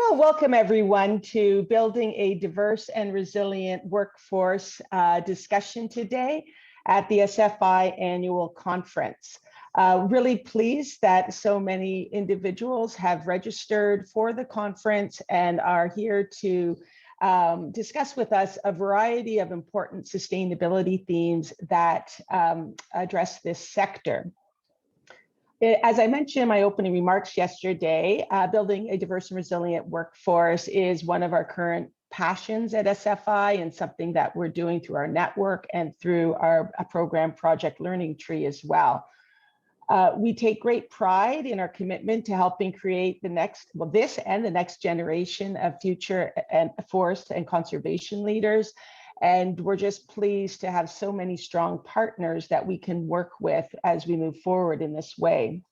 Well, welcome everyone to Building a Diverse and Resilient Workforce discussion today at the SFI Annual Conference. Really pleased that so many individuals have registered for the conference and are here to discuss with us a variety of important sustainability themes that address this sector. As I mentioned in my opening remarks yesterday, building a diverse and resilient workforce is one of our current passions at SFI and something that we're doing through our network and through our program Project Learning Tree as well. We take great pride in our commitment to helping create the next, well, this and the next generation of future and forest and conservation leaders. And we're just pleased to have so many strong partners that we can work with as we move forward in this way.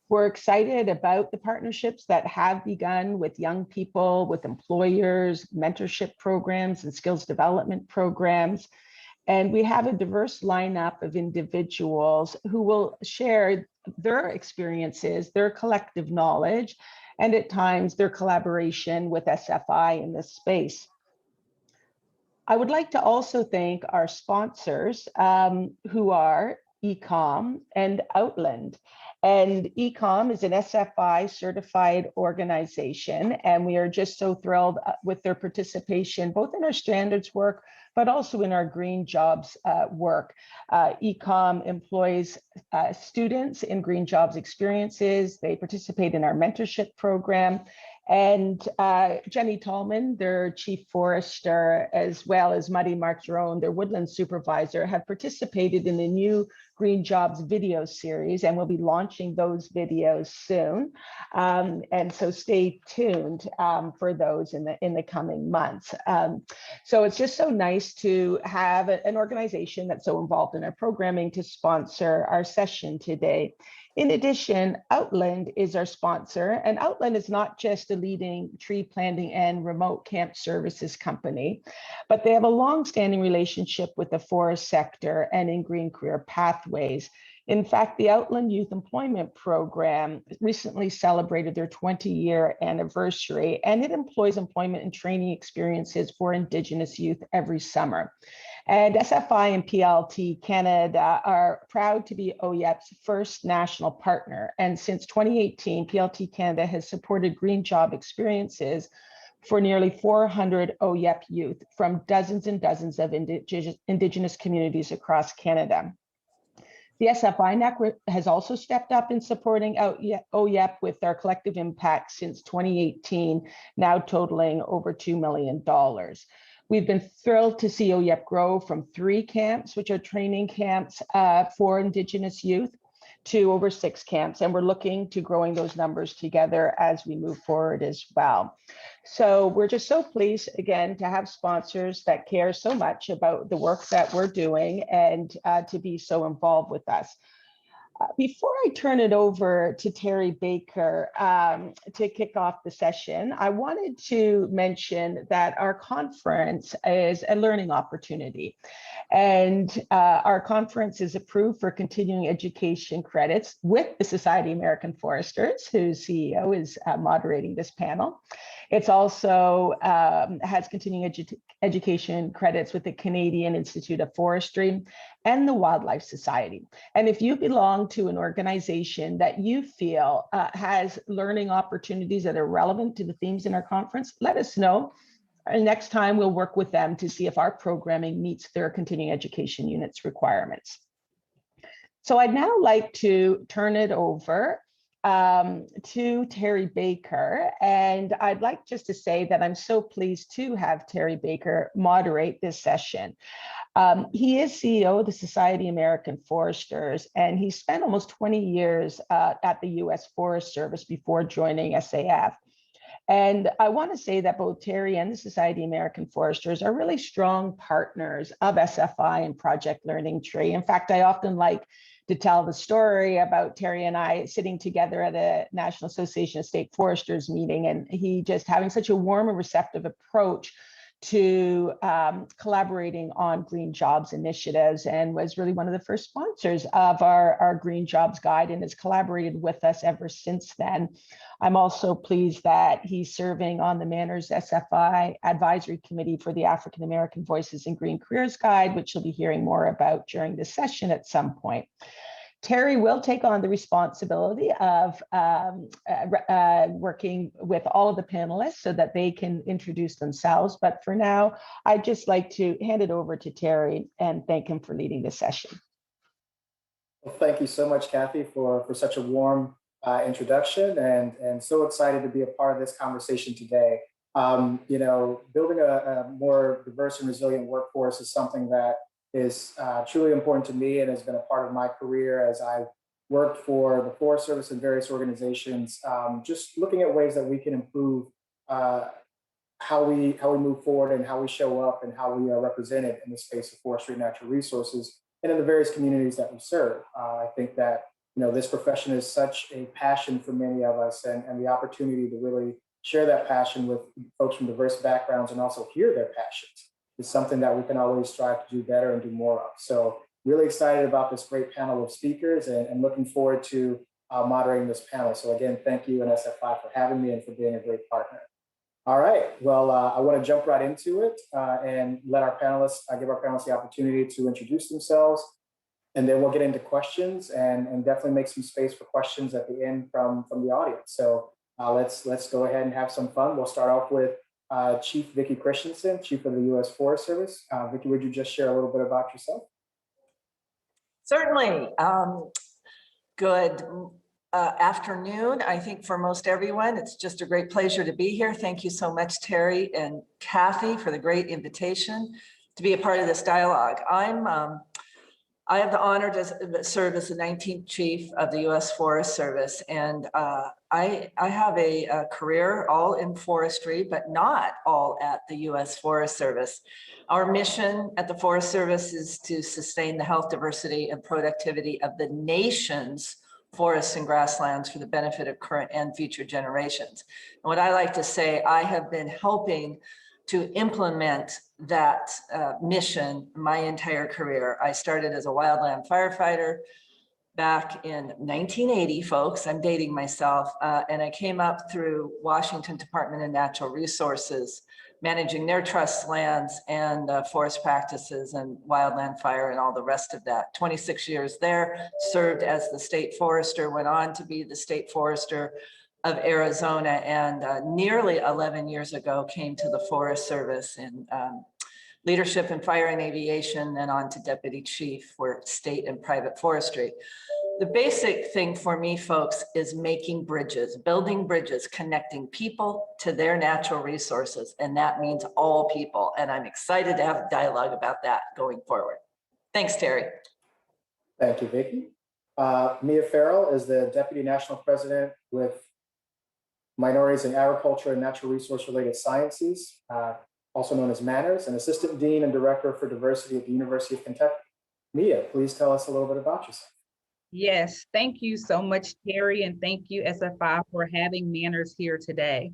We're excited about the partnerships that have begun with young people, with employers, mentorship programs and skills development programs. And we have a diverse lineup of individuals who will share their experiences, their collective knowledge, and at times their collaboration with SFI in this space. I would like to also thank our sponsors who are Ecom and Outland. And Ecom is an SFI certified organization, and we are just so thrilled with their participation, both in our standards work, but also in our green jobs work. Ecom employs students in green jobs experiences. They participate in our mentorship program. And Jenny Tallman, their chief forester, as well as Muddy Mark-Jerome, their woodland supervisor, have participated in the new Green Jobs video series, and we'll be launching those videos soon. And so stay tuned for those in the coming months. So it's just so nice to have an organization that's so involved in our programming to sponsor our session today. In addition, Outland is our sponsor, and Outland is not just a leading tree planting and remote camp services company, but they have a long-standing relationship with the forest sector and in green career pathways. In fact, the Outland Youth Employment Program recently celebrated their 20-year anniversary, and it employs employment and training experiences for Indigenous youth every summer. And SFI and PLT Canada are proud to be OYEP's first national partner. And since 2018, PLT Canada has supported green job experiences for nearly 400 OYEP youth from dozens and dozens of Indigenous communities across Canada. The SFI network has also stepped up in supporting OYEP with our collective impact since 2018, now totaling over $2 million. We've been thrilled to see OYEP grow from 3 camps, which are training camps for Indigenous youth, to over 6 camps. And we're looking to growing those numbers together as we move forward as well. So we're just so pleased, again, to have sponsors that care so much about the work that we're doing and to be so involved with us. Before I turn it over to Terry Baker to kick off the session, I wanted to mention that our conference is a learning opportunity. And our conference is approved for continuing education credits with the Society of American Foresters, whose CEO is moderating this panel. It's also has continuing education credits with the Canadian Institute of Forestry and the Wildlife Society. And if you belong to an organization that you feel has learning opportunities that are relevant to the themes in our conference, let us know. And next time we'll work with them to see if our programming meets their continuing education unit's requirements. So I'd now like to turn it over to Terry Baker. And I'd like just to say that I'm so pleased to have Terry Baker moderate this session. He is CEO of the Society of American Foresters, and he spent almost 20 years at the U.S. Forest Service before joining SAF. And I want to say that both Terry and the Society of American Foresters are really strong partners of SFI and Project Learning Tree. In fact, I often like to tell the story about Terry and I sitting together at a National Association of State Foresters meeting, and he just having such a warm and receptive approach to collaborating on green jobs initiatives, and was really one of the first sponsors of our Green Jobs Guide, and has collaborated with us ever since then. I'm also pleased that he's serving on the MANRRS SFI Advisory Committee for the African American Voices in Green Careers Guide, which you'll be hearing more about during the session at some point. Terry will take on the responsibility of working with all of the panelists so that they can introduce themselves. But for now, I'd just like to hand it over to Terry and thank him for leading the session. Well, thank you so much, Kathy, for such a warm introduction, and so excited to be a part of this conversation today. You know, building a more diverse and resilient workforce is something that is truly important to me and has been a part of my career as I've worked for the Forest Service and various organizations, just looking at ways that we can improve how we move forward and how we show up and how we are represented in the space of forestry and natural resources and in the various communities that we serve. I think that, you know, this profession is such a passion for many of us, and the opportunity to really share that passion with folks from diverse backgrounds and also hear their passions is something that we can always strive to do better and do more of. So really excited about this great panel of speakers and looking forward to moderating this panel. So again, thank you and SFI for having me and for being a great partner. All right, well, I want to jump right into it and let our panelists, give our panelists the opportunity to introduce themselves, and then we'll get into questions and definitely make some space for questions at the end from the audience. So let's go ahead and have some fun. We'll start off with Chief Vicki Christiansen, Chief of the U.S. Forest Service. Vicki, would you just share a little bit about yourself? Certainly. Good afternoon, I think, for most everyone. It's just a great pleasure to be here. Thank you so much, Terry and Kathy, for the great invitation to be a part of this dialogue. I have the honor to serve as the 19th Chief of the U.S. Forest Service, and I have a career all in forestry, but not all at the U.S. Forest Service. Our mission at the Forest Service is to sustain the health, diversity, and productivity of the nation's forests and grasslands for the benefit of current and future generations. And what I like to say, I have been helping to implement that mission my entire career. I started as a wildland firefighter back in 1980, folks. I'm dating myself. And I came up through Washington Department of Natural Resources, managing their trust lands and forest practices and wildland fire and all the rest of that. 26 years there, served as the state forester, went on to be the state forester of Arizona, and nearly 11 years ago came to the Forest Service in leadership in fire and aviation, then on to deputy chief for state and private forestry. The basic thing for me, folks, is making bridges, building bridges, connecting people to their natural resources, and that means all people. And I'm excited to have a dialogue about that going forward. Thanks, Terry. Thank you, Vicki. Mia Farrell is the Deputy National President with Minorities in Agriculture and Natural Resource Related Sciences, also known as MANRRS, and Assistant Dean and Director for Diversity at the University of Kentucky. Mia, please tell us a little bit about yourself. Yes, thank you so much, Terry, and thank you, SFI, for having MANRRS here today.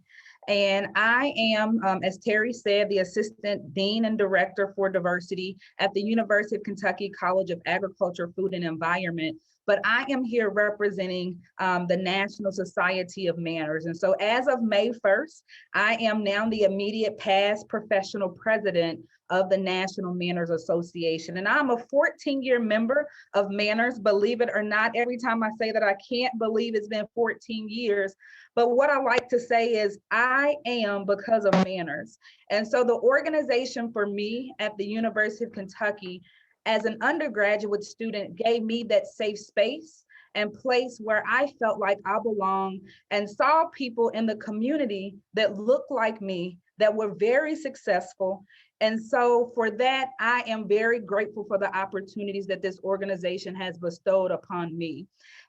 And I am, as Terry said, the Assistant Dean and Director for Diversity at the University of Kentucky College of Agriculture, Food and Environment. But I am here representing the National Society of MANRRS. And so as of May 1st, I am now the immediate past professional president of the National MANRRS Association. And I'm a 14-year member of MANRRS. Believe it or not, every time I say that, I can't believe it's been 14 years. But what I like to say is I am because of MANRRS. And so the organization for me at the University of Kentucky as an undergraduate student gave me that safe space and place where I felt like I belonged and saw people in the community that looked like me, that were very successful. And so for that, I am very grateful for the opportunities that this organization has bestowed upon me.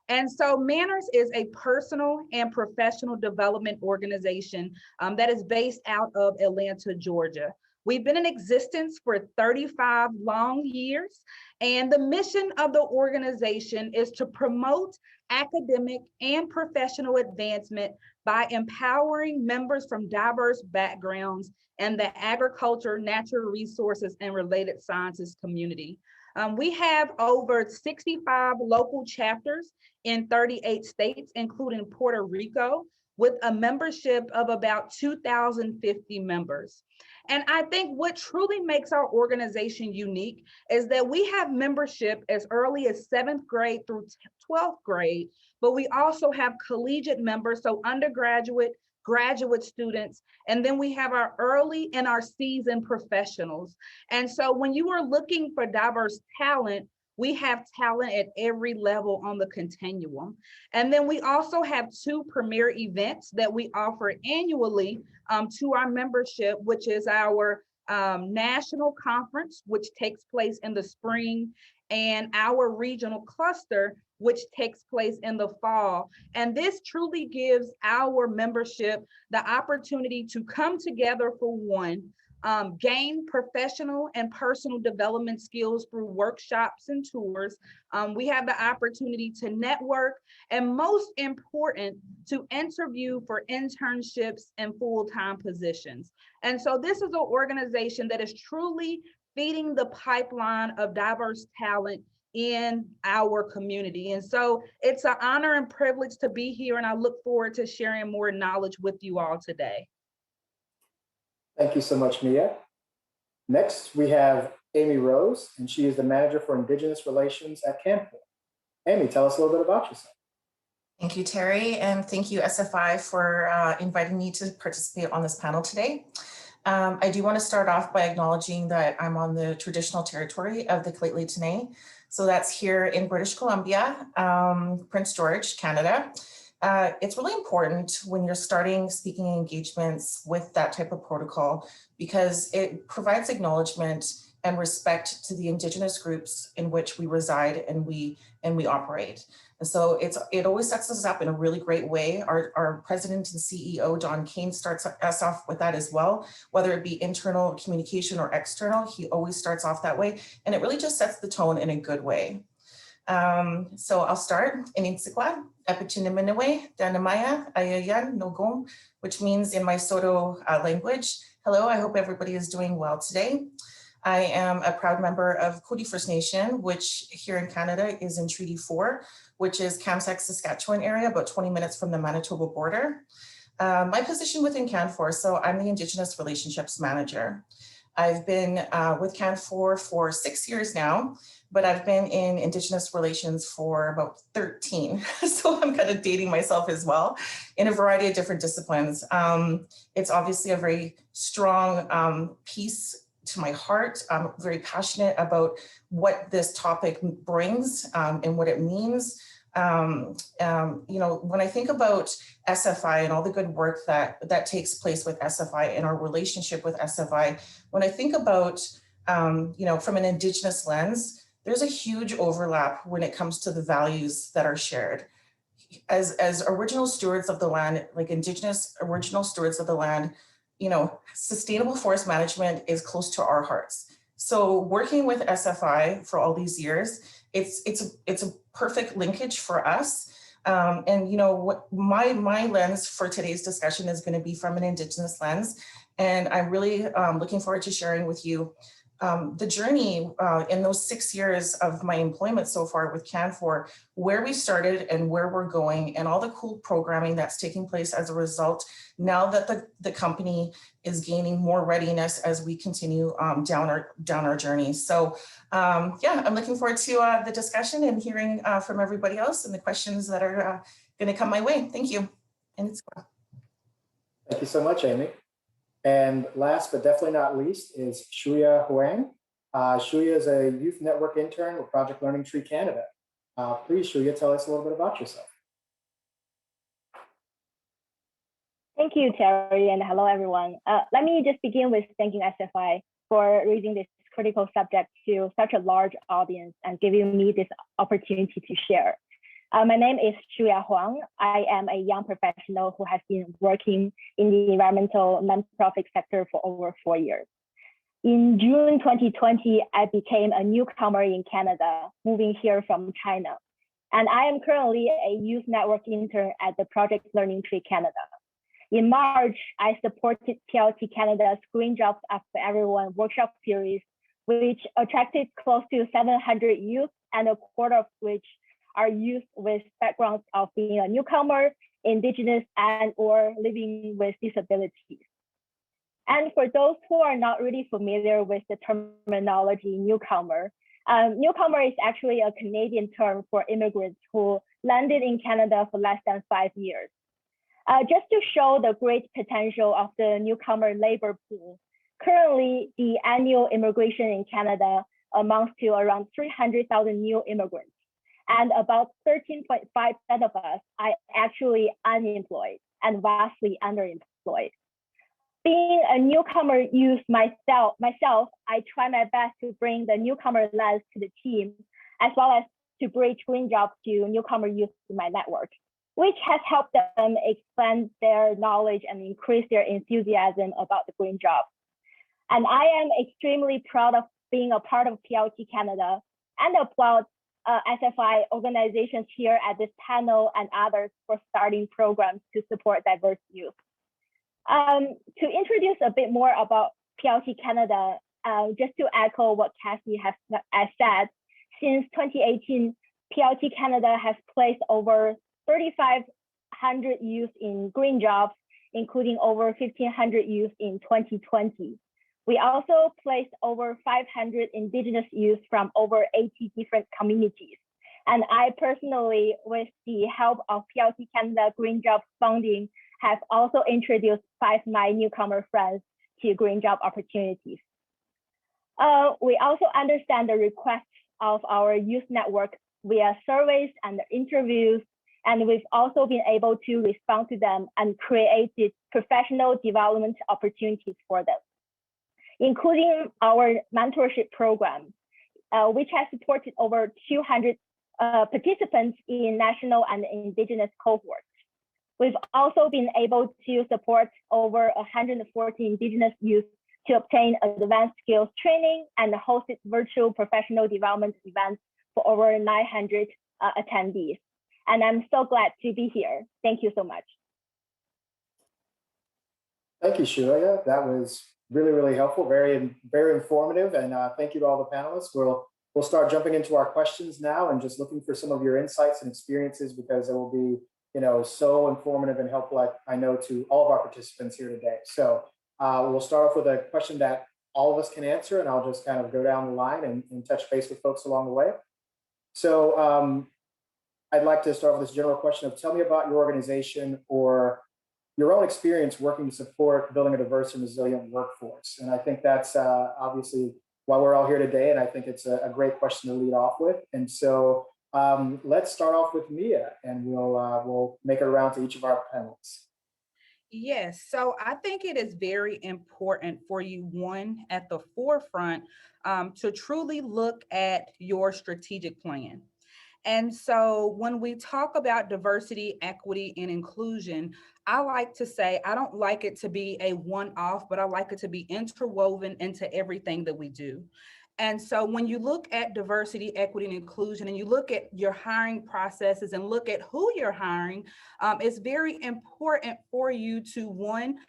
And so MANRRS is a personal and professional development organization that is based out of Atlanta, Georgia. We've been in existence for 35 long years, and the mission of the organization is to promote academic and professional advancement by empowering members from diverse backgrounds and the agriculture, natural resources, and related sciences community. We have over 65 local chapters in 38 states, including Puerto Rico, with a membership of about 2,050 members. And I think what truly makes our organization unique is that we have membership as early as 7th grade through 12th grade, but we also have collegiate members, so undergraduate, graduate students, and then we have our early and our seasoned professionals. And so when you are looking for diverse talent, we have talent at every level on the continuum. And then we also have 2 premier events that we offer annually to our membership, which is our national conference, which takes place in the spring, and our regional cluster, which takes place in the fall. And this truly gives our membership the opportunity to come together for one, gain professional and personal development skills through workshops and tours. We have the opportunity to network, and most important, to interview for internships and full-time positions. And so this is an organization that is truly feeding the pipeline of diverse talent in our community. And so it's an honor and privilege to be here, and I look forward to sharing more knowledge with you all today. Thank you so much, Mia. Next, we have Amy Rose, and she is the Manager for Indigenous Relations at Canfor. Amy, tell us a little bit about yourself. Thank you, Terry, and thank you, SFI, for inviting me to participate on this panel today. I do want to start off by acknowledging that I'm on the traditional territory of the Lheidli T'enneh. So that's here in British Columbia, Prince George, Canada. It's really important when you're starting speaking engagements with that type of protocol, because it provides acknowledgement and respect to the Indigenous groups in which we reside and we operate. And so it always sets us up in a really great way. Our president and CEO, Don Kane, starts us off with that as well, whether it be internal communication or external, he always starts off that way. And it really just sets the tone in a good way. So I'll start in Insikwa, Epichiniminewe, Danamaya, Ayayan, Nogom, which means in my Soto language, hello, I hope everybody is doing well today. I am a proud member of Cody First Nation, which here in Canada is in Treaty 4, which is Kamsack, Saskatchewan area, about 20 minutes from the Manitoba border. My position within Canfor, so I'm the Indigenous Relationships Manager. I've been with Canfor for 6 years now, but I've been in Indigenous relations for about 13. So I'm kind of dating myself as well in a variety of different disciplines. It's obviously a very strong piece to my heart. I'm very passionate about what this topic brings and what it means. When I think about SFI and all the good work that takes place with SFI and our relationship with SFI, when I think about, from an Indigenous lens, there's a huge overlap when it comes to the values that are shared. As original stewards of the land, like Indigenous original stewards of the land, sustainable forest management is close to our hearts. So working with SFI for all these years, it's a perfect linkage for us. What my lens for today's discussion is going to be from an Indigenous lens. And I'm really looking forward to sharing with you the journey in those 6 years of my employment so far with Canfor, where we started and where we're going, and all the cool programming that's taking place as a result now that the company is gaining more readiness as we continue down our journey. So I'm looking forward to the discussion and hearing from everybody else and the questions that are going to come my way. Thank you. And it's Thank you so much, Amy. And last but definitely not least is Shuya Huang. Shuya is a youth network intern with Project Learning Tree Canada. Please, Shuya, tell us a little bit about yourself. Thank you, Terry, and hello, everyone. Let me just begin with thanking SFI for raising this critical subject to such a large audience and giving me this opportunity to share. My name is Shuya Huang. I am a young professional who has been working in the environmental nonprofit sector for over 4 years. In June 2020, I became a newcomer in Canada, moving here from China. And I am currently a youth network intern at the Project Learning Tree Canada. In March, I supported PLT Canada's Green Jobs After Everyone workshop series, which attracted close to 700 youth, and a quarter of which are youth with backgrounds of being a newcomer, Indigenous, and/or living with disabilities. And for those who are not really familiar with the terminology newcomer, newcomer is actually a Canadian term for immigrants who landed in Canada for less than 5 years. Just to show the great potential of the newcomer labor pool, currently the annual immigration in Canada amounts to around 300,000 new immigrants, and about 13.5% of us are actually unemployed and vastly underemployed. Being a newcomer youth myself, I try my best to bring the newcomer lens to the team, as well as to bridge green jobs to newcomer youth in my network, which has helped them expand their knowledge and increase their enthusiasm about the green jobs. And I am extremely proud of being a part of PLT Canada and applaud SFI organizations here at this panel and others for starting programs to support diverse youth. To introduce a bit more about PLT Canada, just to echo what Cassie has said, since 2018, PLT Canada has placed over 3,500 youth in green jobs, including over 1,500 youth in 2020. We also placed over 500 Indigenous youth from over 80 different communities. And I personally, with the help of PLT Canada Green Jobs Funding, have also introduced 5 of my newcomer friends to green job opportunities. We also understand the requests of our youth network via surveys and interviews, and we've also been able to respond to them and created professional development opportunities for them, including our mentorship program, which has supported over 200 participants in national and Indigenous cohorts. We've also been able to support over 140 Indigenous youth to obtain advanced skills training and hosted virtual professional development events for over 900 attendees. And I'm so glad to be here. Thank you so much. Thank you, Shuya. That was really, really helpful, very, very informative. And thank you to all the panelists. We'll start jumping into our questions now and just looking for some of your insights and experiences, because it will be, so informative and helpful, I know, to all of our participants here today. So we'll start off with a question that all of us can answer, and I'll just kind of go down the line and touch base with folks along the way. So I'd like to start with this general question of, tell me about your organization or your own experience working to support building a diverse and resilient workforce. And I think that's obviously why we're all here today. And I think it's a great question to lead off with. And so let's start off with Mia, and we'll make it around to each of our panelists. Yes, so I think it is very important for you, one, at the forefront, to truly look at your strategic plan. And so when we talk about diversity, equity, and inclusion, I like to say, I don't like it to be a one-off, but I like it to be interwoven into everything that we do. And so when you look at diversity, equity, and inclusion, and you look at your hiring processes and look at who you're hiring, it's very important for you to, one,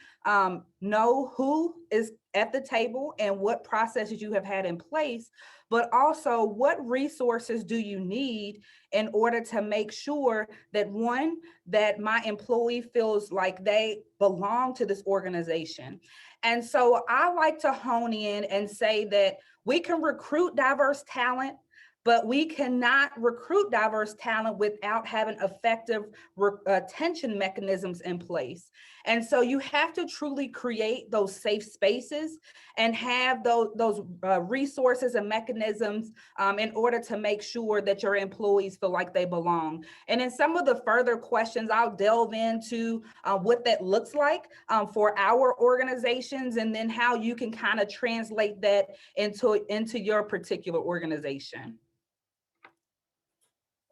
know who is at the table and what processes you have had in place, but also what resources do you need in order to make sure that, one, that my employee feels like they belong to this organization. And so I like to hone in and say that we can recruit diverse talent, but we cannot recruit diverse talent without having effective retention mechanisms in place. And so you have to truly create those safe spaces and have those resources and mechanisms in order to make sure that your employees feel like they belong. And in some of the further questions, I'll delve into what that looks like for our organizations, and then how you can kind of translate that into your particular organization.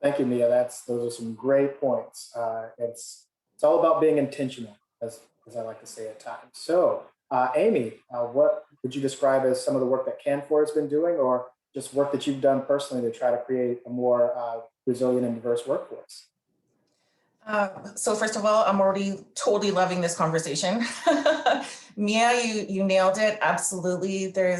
Thank you, Mia. Those are some great points. It's all about being intentional, as as I like to say at times. So, Amy, what would you describe as some of the work that Canfor has been doing, or just work that you've done personally to try to create a more resilient and diverse workforce? So first of all, I'm already totally loving this conversation. Mia, you nailed it. Absolutely. There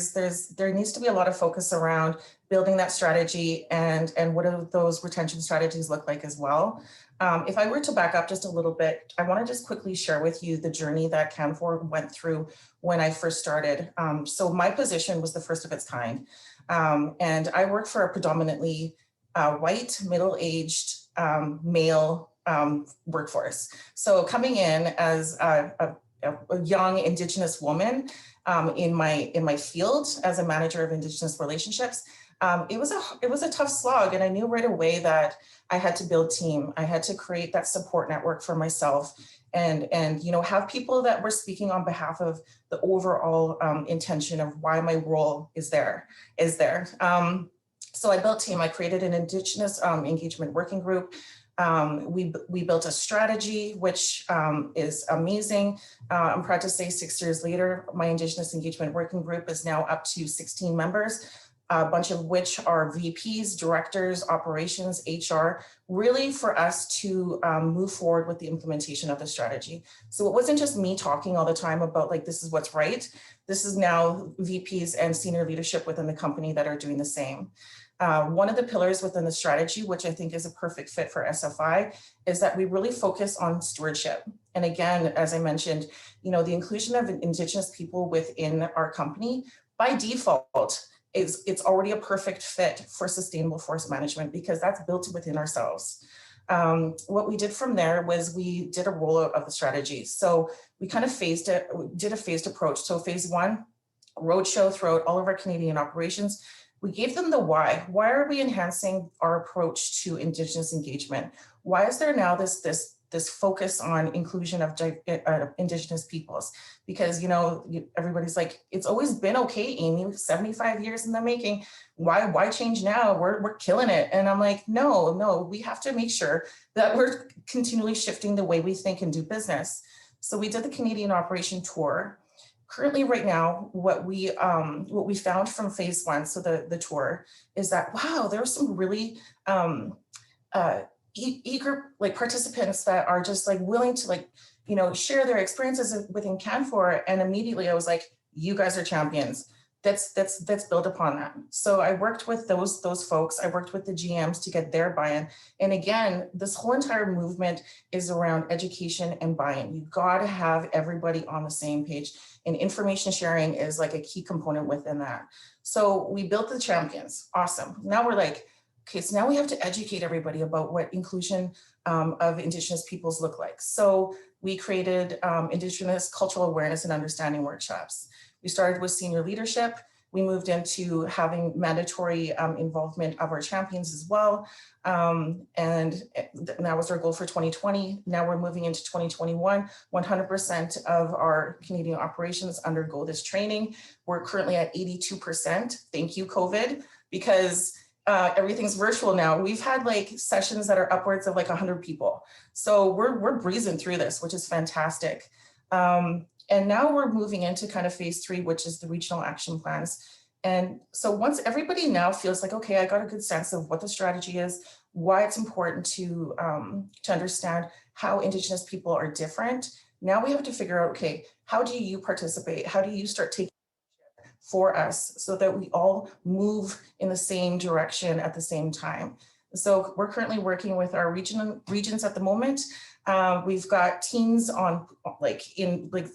needs to be a lot of focus around building that strategy and what do those retention strategies look like as well. If I were to back up just a little bit, I want to just quickly share with you the journey that Canfor went through when I first started. So my position was the first of its kind. And I worked for a predominantly white, middle-aged, male workforce. So coming in as a young Indigenous woman in my field as a manager of Indigenous relationships, it was a tough slog, and I knew right away that I had to build team. I had to create that support network for myself, and have people that were speaking on behalf of the overall intention of why my role is there. So I built team. I created an Indigenous engagement working group. We built a strategy, which is amazing. I'm proud to say 6 years later, my Indigenous engagement working group is now up to 16 members, a bunch of which are VPs, directors, operations, HR, really for us to move forward with the implementation of the strategy. So it wasn't just me talking all the time about like, this is what's right. This is now VPs and senior leadership within the company that are doing the same. One of the pillars within the strategy, which I think is a perfect fit for SFI, is that we really focus on stewardship. And again, as I mentioned, the inclusion of Indigenous people within our company by default it's already a perfect fit for sustainable forest management because that's built within ourselves. What we did from there was we did a rollout of the strategy. So we kind of did a phased approach. So phase 1, roadshow throughout all of our Canadian operations. We gave them the why. Why are we enhancing our approach to Indigenous engagement? Why is there now this focus on inclusion of Indigenous peoples? Because everybody's like, it's always been okay, Amy. 75 years in the making. Why change now? We're killing it. And I'm like, no, we have to make sure that we're continually shifting the way we think and do business. So we did the Canadian operation tour. Currently, right now, what we found from phase 1, so the tour, is that wow, there were some really eager participants that are just willing to share their experiences within Canfor, and immediately I was like, you guys are champions. Let's build upon that. So I worked with those folks. I worked with the GMs to get their buy-in. And again, this whole entire movement is around education and buy-in. You got to have everybody on the same page, and information sharing is like a key component within that. So we built the champions. Awesome. Now we're like, okay, so now we have to educate everybody about what inclusion of Indigenous peoples look like. So we created Indigenous cultural awareness and understanding workshops. We started with senior leadership. We moved into having mandatory involvement of our champions as well. And that was our goal for 2020. Now we're moving into 2021. 100% of our Canadian operations undergo this training. We're currently at 82%. Thank you, COVID, because everything's virtual now. We've had sessions that are upwards of 100 people. So we're breezing through this, which is fantastic. And now we're moving into kind of phase 3, which is the regional action plans. And so once everybody now feels like, okay, I got a good sense of what the strategy is, why it's important to understand how Indigenous people are different. Now we have to figure out, okay, how do you participate? How do you start taking for us so that we all move in the same direction at the same time? So we're currently working with our regions at the moment. We've got teams on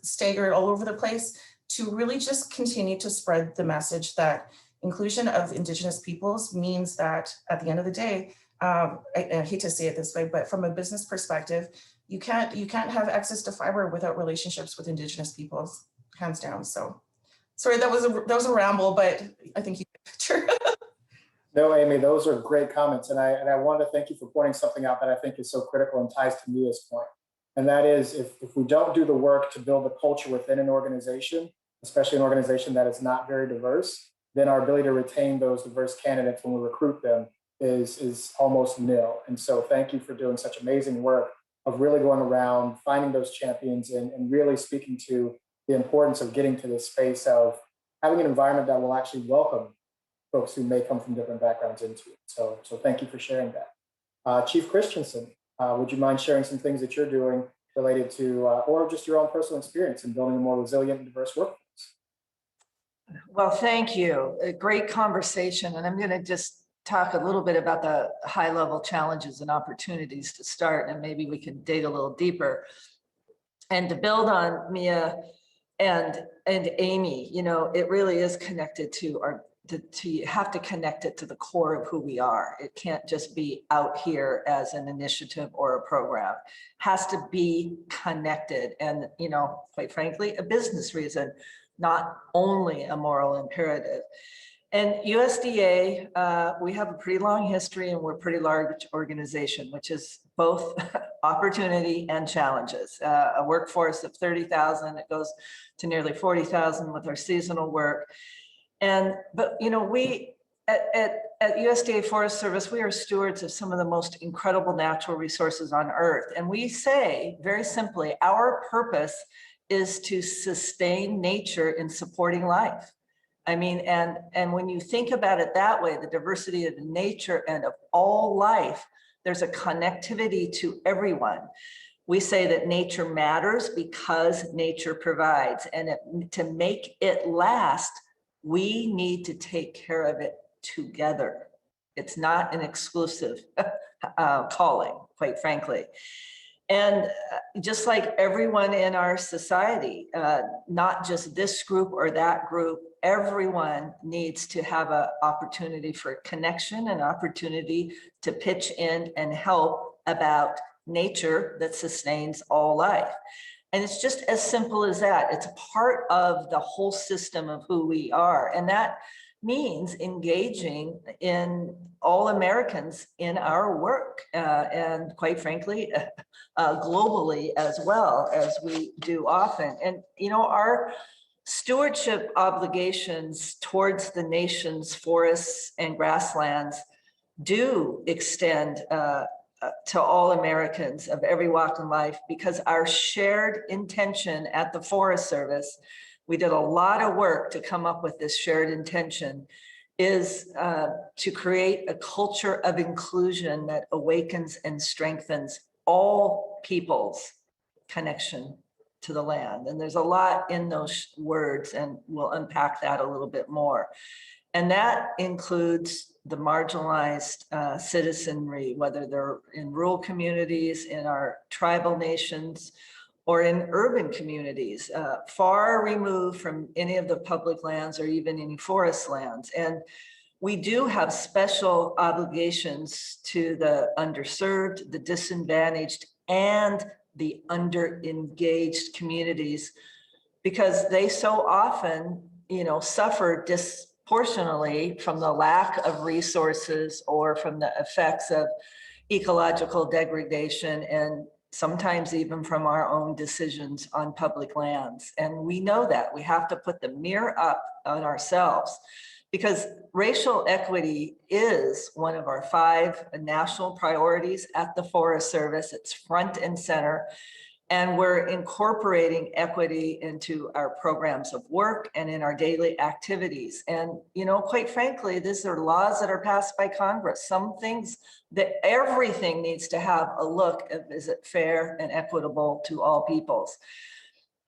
staggered all over the place to really just continue to spread the message that inclusion of Indigenous peoples means that at the end of the day, I hate to say it this way, but from a business perspective, you can't have access to fiber without relationships with Indigenous peoples, hands down. So sorry, that was a ramble, but I think you get the picture. No, Amy, those are great comments. And I wanted to thank you for pointing something out that I think is so critical and ties to Mia's point. And that is, if we don't do the work to build a culture within an organization, especially an organization that is not very diverse, then our ability to retain those diverse candidates when we recruit them is almost nil. And so thank you for doing such amazing work really going around, finding those champions and really speaking to the importance of getting to this space of having an environment that will actually welcome folks who may come from different backgrounds into it. So thank you for sharing that. Chief Christiansen, would you mind sharing some things that you're doing related to, or just your own personal experience in building a more resilient and diverse workforce? Well, thank you. A great conversation. And I'm going to just talk a little bit about the high level challenges and opportunities to start, and maybe we can dig a little deeper. And to build on Mia and Amy, you know, it really is connected to you have to connect it to the core of who we are. It can't just be out here as an initiative or a program. It has to be connected, and, you know, quite frankly, a business reason, not only a moral imperative. And USDA, we have a pretty long history, and we're a pretty large organization, which is both opportunity and challenges. A workforce of 30,000, it goes to nearly 40,000 with our seasonal work. But you know, we at USDA Forest Service, we are stewards of some of the most incredible natural resources on earth. And we say very simply, our purpose is to sustain nature in supporting life. I mean, and when you think about it that way, the diversity of nature and of all life, there's a connectivity to everyone. We say that nature matters because nature provides, and to make it last, we need to take care of it together. It's not an exclusive calling, quite frankly. And just like everyone in our society, not just this group or that group, everyone needs to have an opportunity for connection, an opportunity to pitch in and help about nature that sustains all life. And it's just as simple as that. It's a part of the whole system of who we are. And that means engaging in all Americans in our work, and quite frankly, globally as well, as we do often. And, you know, our stewardship obligations towards the nation's forests and grasslands do extend to all Americans of every walk in life, because our shared intention at the Forest Service, we did a lot of work to come up with this shared intention, is to create a culture of inclusion that awakens and strengthens all people's connection to the land. And there's a lot in those words, and we'll unpack that a little bit more. And that includes the marginalized citizenry, whether they're in rural communities, in our tribal nations, or in urban communities, far removed from any of the public lands or even any forest lands. And we do have special obligations to the underserved, the disadvantaged, and the under-engaged communities, because they so often, you know, suffer disproportionately from the lack of resources or from the effects of ecological degradation, and sometimes even from our own decisions on public lands. And we know that we have to put the mirror up on ourselves, because racial equity is one of our 5 national priorities at the Forest Service. It's front and center. And we're incorporating equity into our programs of work and in our daily activities. And, you know, quite frankly, these are laws that are passed by Congress. Some things that everything needs to have a look at, is it fair and equitable to all peoples?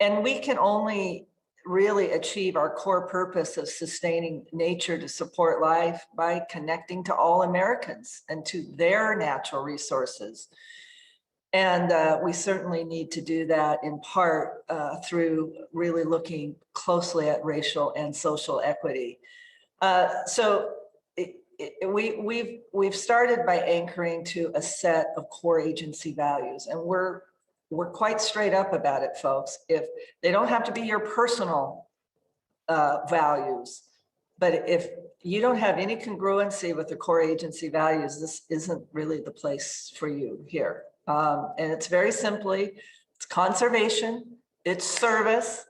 And we can only really achieve our core purpose of sustaining nature to support life by connecting to all Americans and to their natural resources. And we certainly need to do that in part through really looking closely at racial and social equity. We've started by anchoring to a set of core agency values, and we're quite straight up about it, folks. If they don't have to be your personal values, but if you don't have any congruency with the core agency values, this isn't really the place for you here. And it's very simply, it's conservation, it's service,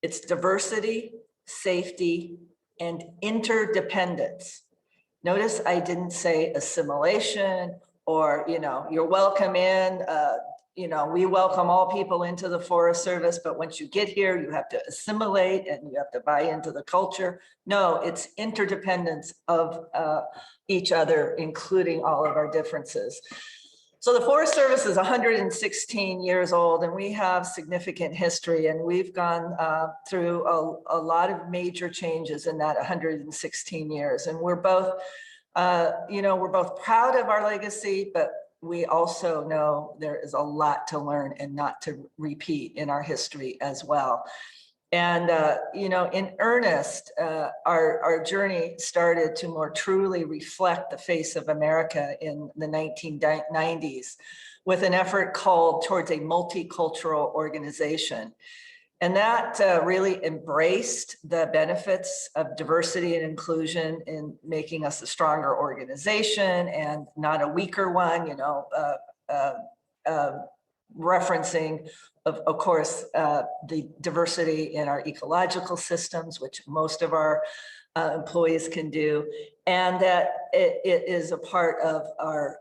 it's diversity, safety, and interdependence. Notice I didn't say assimilation or, you're welcome in, we welcome all people into the Forest Service, but once you get here, you have to assimilate and you have to buy into the culture. No, it's interdependence of each other, including all of our differences. So the Forest Service is 116 years old, and we have significant history, and we've gone through a lot of major changes in that 116 years. And we're both, we're both proud of our legacy, but we also know there is a lot to learn and not to repeat in our history as well. And, in earnest, our journey started to more truly reflect the face of America in the 1990s with an effort called towards a multicultural organization. And that really embraced the benefits of diversity and inclusion in making us a stronger organization and not a weaker one, referencing, of course, the diversity in our ecological systems, which most of our employees can do, and that it is a part of our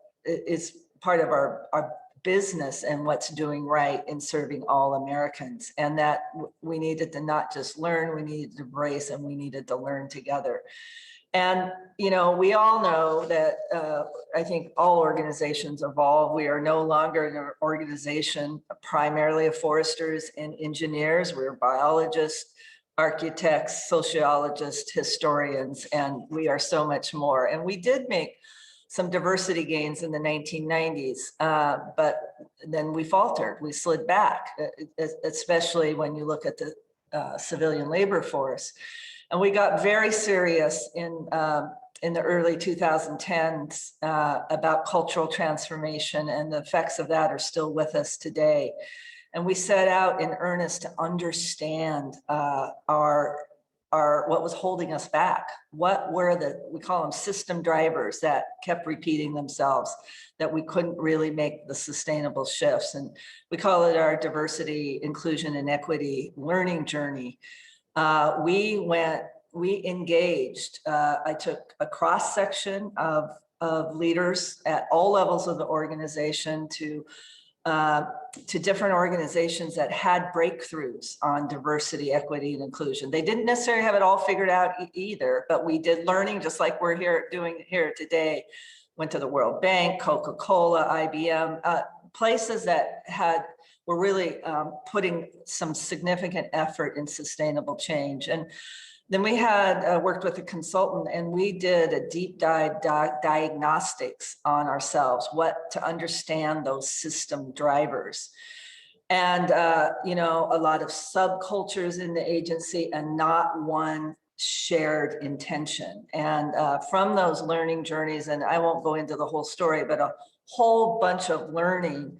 business and what's doing right in serving all Americans, and that we needed to not just learn, we needed to embrace, and we needed to learn together. And, we all know that I think all organizations evolve. We are no longer an organization primarily of foresters and engineers. We're biologists, architects, sociologists, historians, and we are so much more. And we did make some diversity gains in the 1990s, but then we faltered, we slid back, especially when you look at the civilian labor force. And we got very serious in the early 2010s about cultural transformation, and the effects of that are still with us today. And we set out in earnest to understand what was holding us back. What were we call them system drivers that kept repeating themselves, that we couldn't really make the sustainable shifts. And we call it our diversity, inclusion, and equity learning journey. We engaged, I took a cross section of leaders at all levels of the organization to different organizations that had breakthroughs on diversity, equity, and inclusion. They didn't necessarily have it all figured out either, but we did learning just like we're doing here today. Went to the World Bank, Coca-Cola, IBM, places that were really putting some significant effort in sustainable change. And then we had worked with a consultant, and we did a deep dive diagnostics on ourselves, to understand those system drivers. And, a lot of subcultures in the agency and not one shared intention. And from those learning journeys, and I won't go into the whole story, but a whole bunch of learning,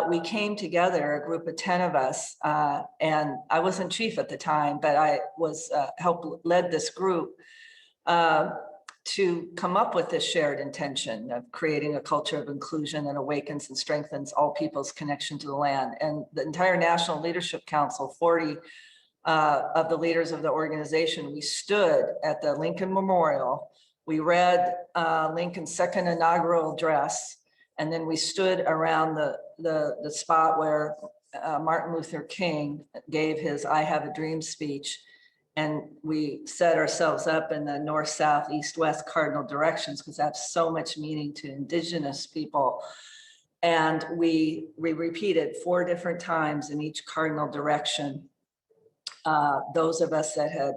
we came together, a group of 10 of us, and I wasn't chief at the time, but I was led this group to come up with this shared intention of creating a culture of inclusion that awakens and strengthens all people's connection to the land. And the entire National Leadership Council, 40 of the leaders of the organization, we stood at the Lincoln Memorial. We read Lincoln's second inaugural address, and then we stood around the spot where Martin Luther King gave his "I Have a Dream" speech. And we set ourselves up in the north, south, east, west cardinal directions, because that's so much meaning to Indigenous people. And we repeated 4 different times in each cardinal direction. Those of us that had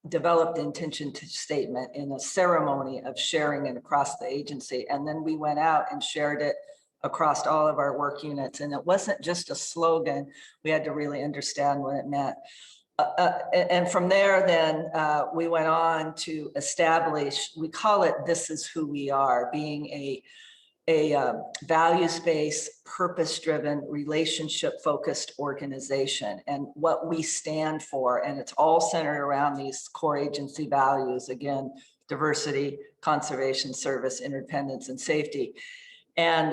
developed the intention to statement in a ceremony of sharing it across the agency. And then we went out and shared it across all of our work units. And it wasn't just a slogan. We had to really understand what it meant. And from there, then we went on to establish, we call it "This Is Who We Are," being a values-based, purpose-driven, relationship-focused organization, and what we stand for. And it's all centered around these core agency values, again, diversity, conservation, service, independence, and safety. And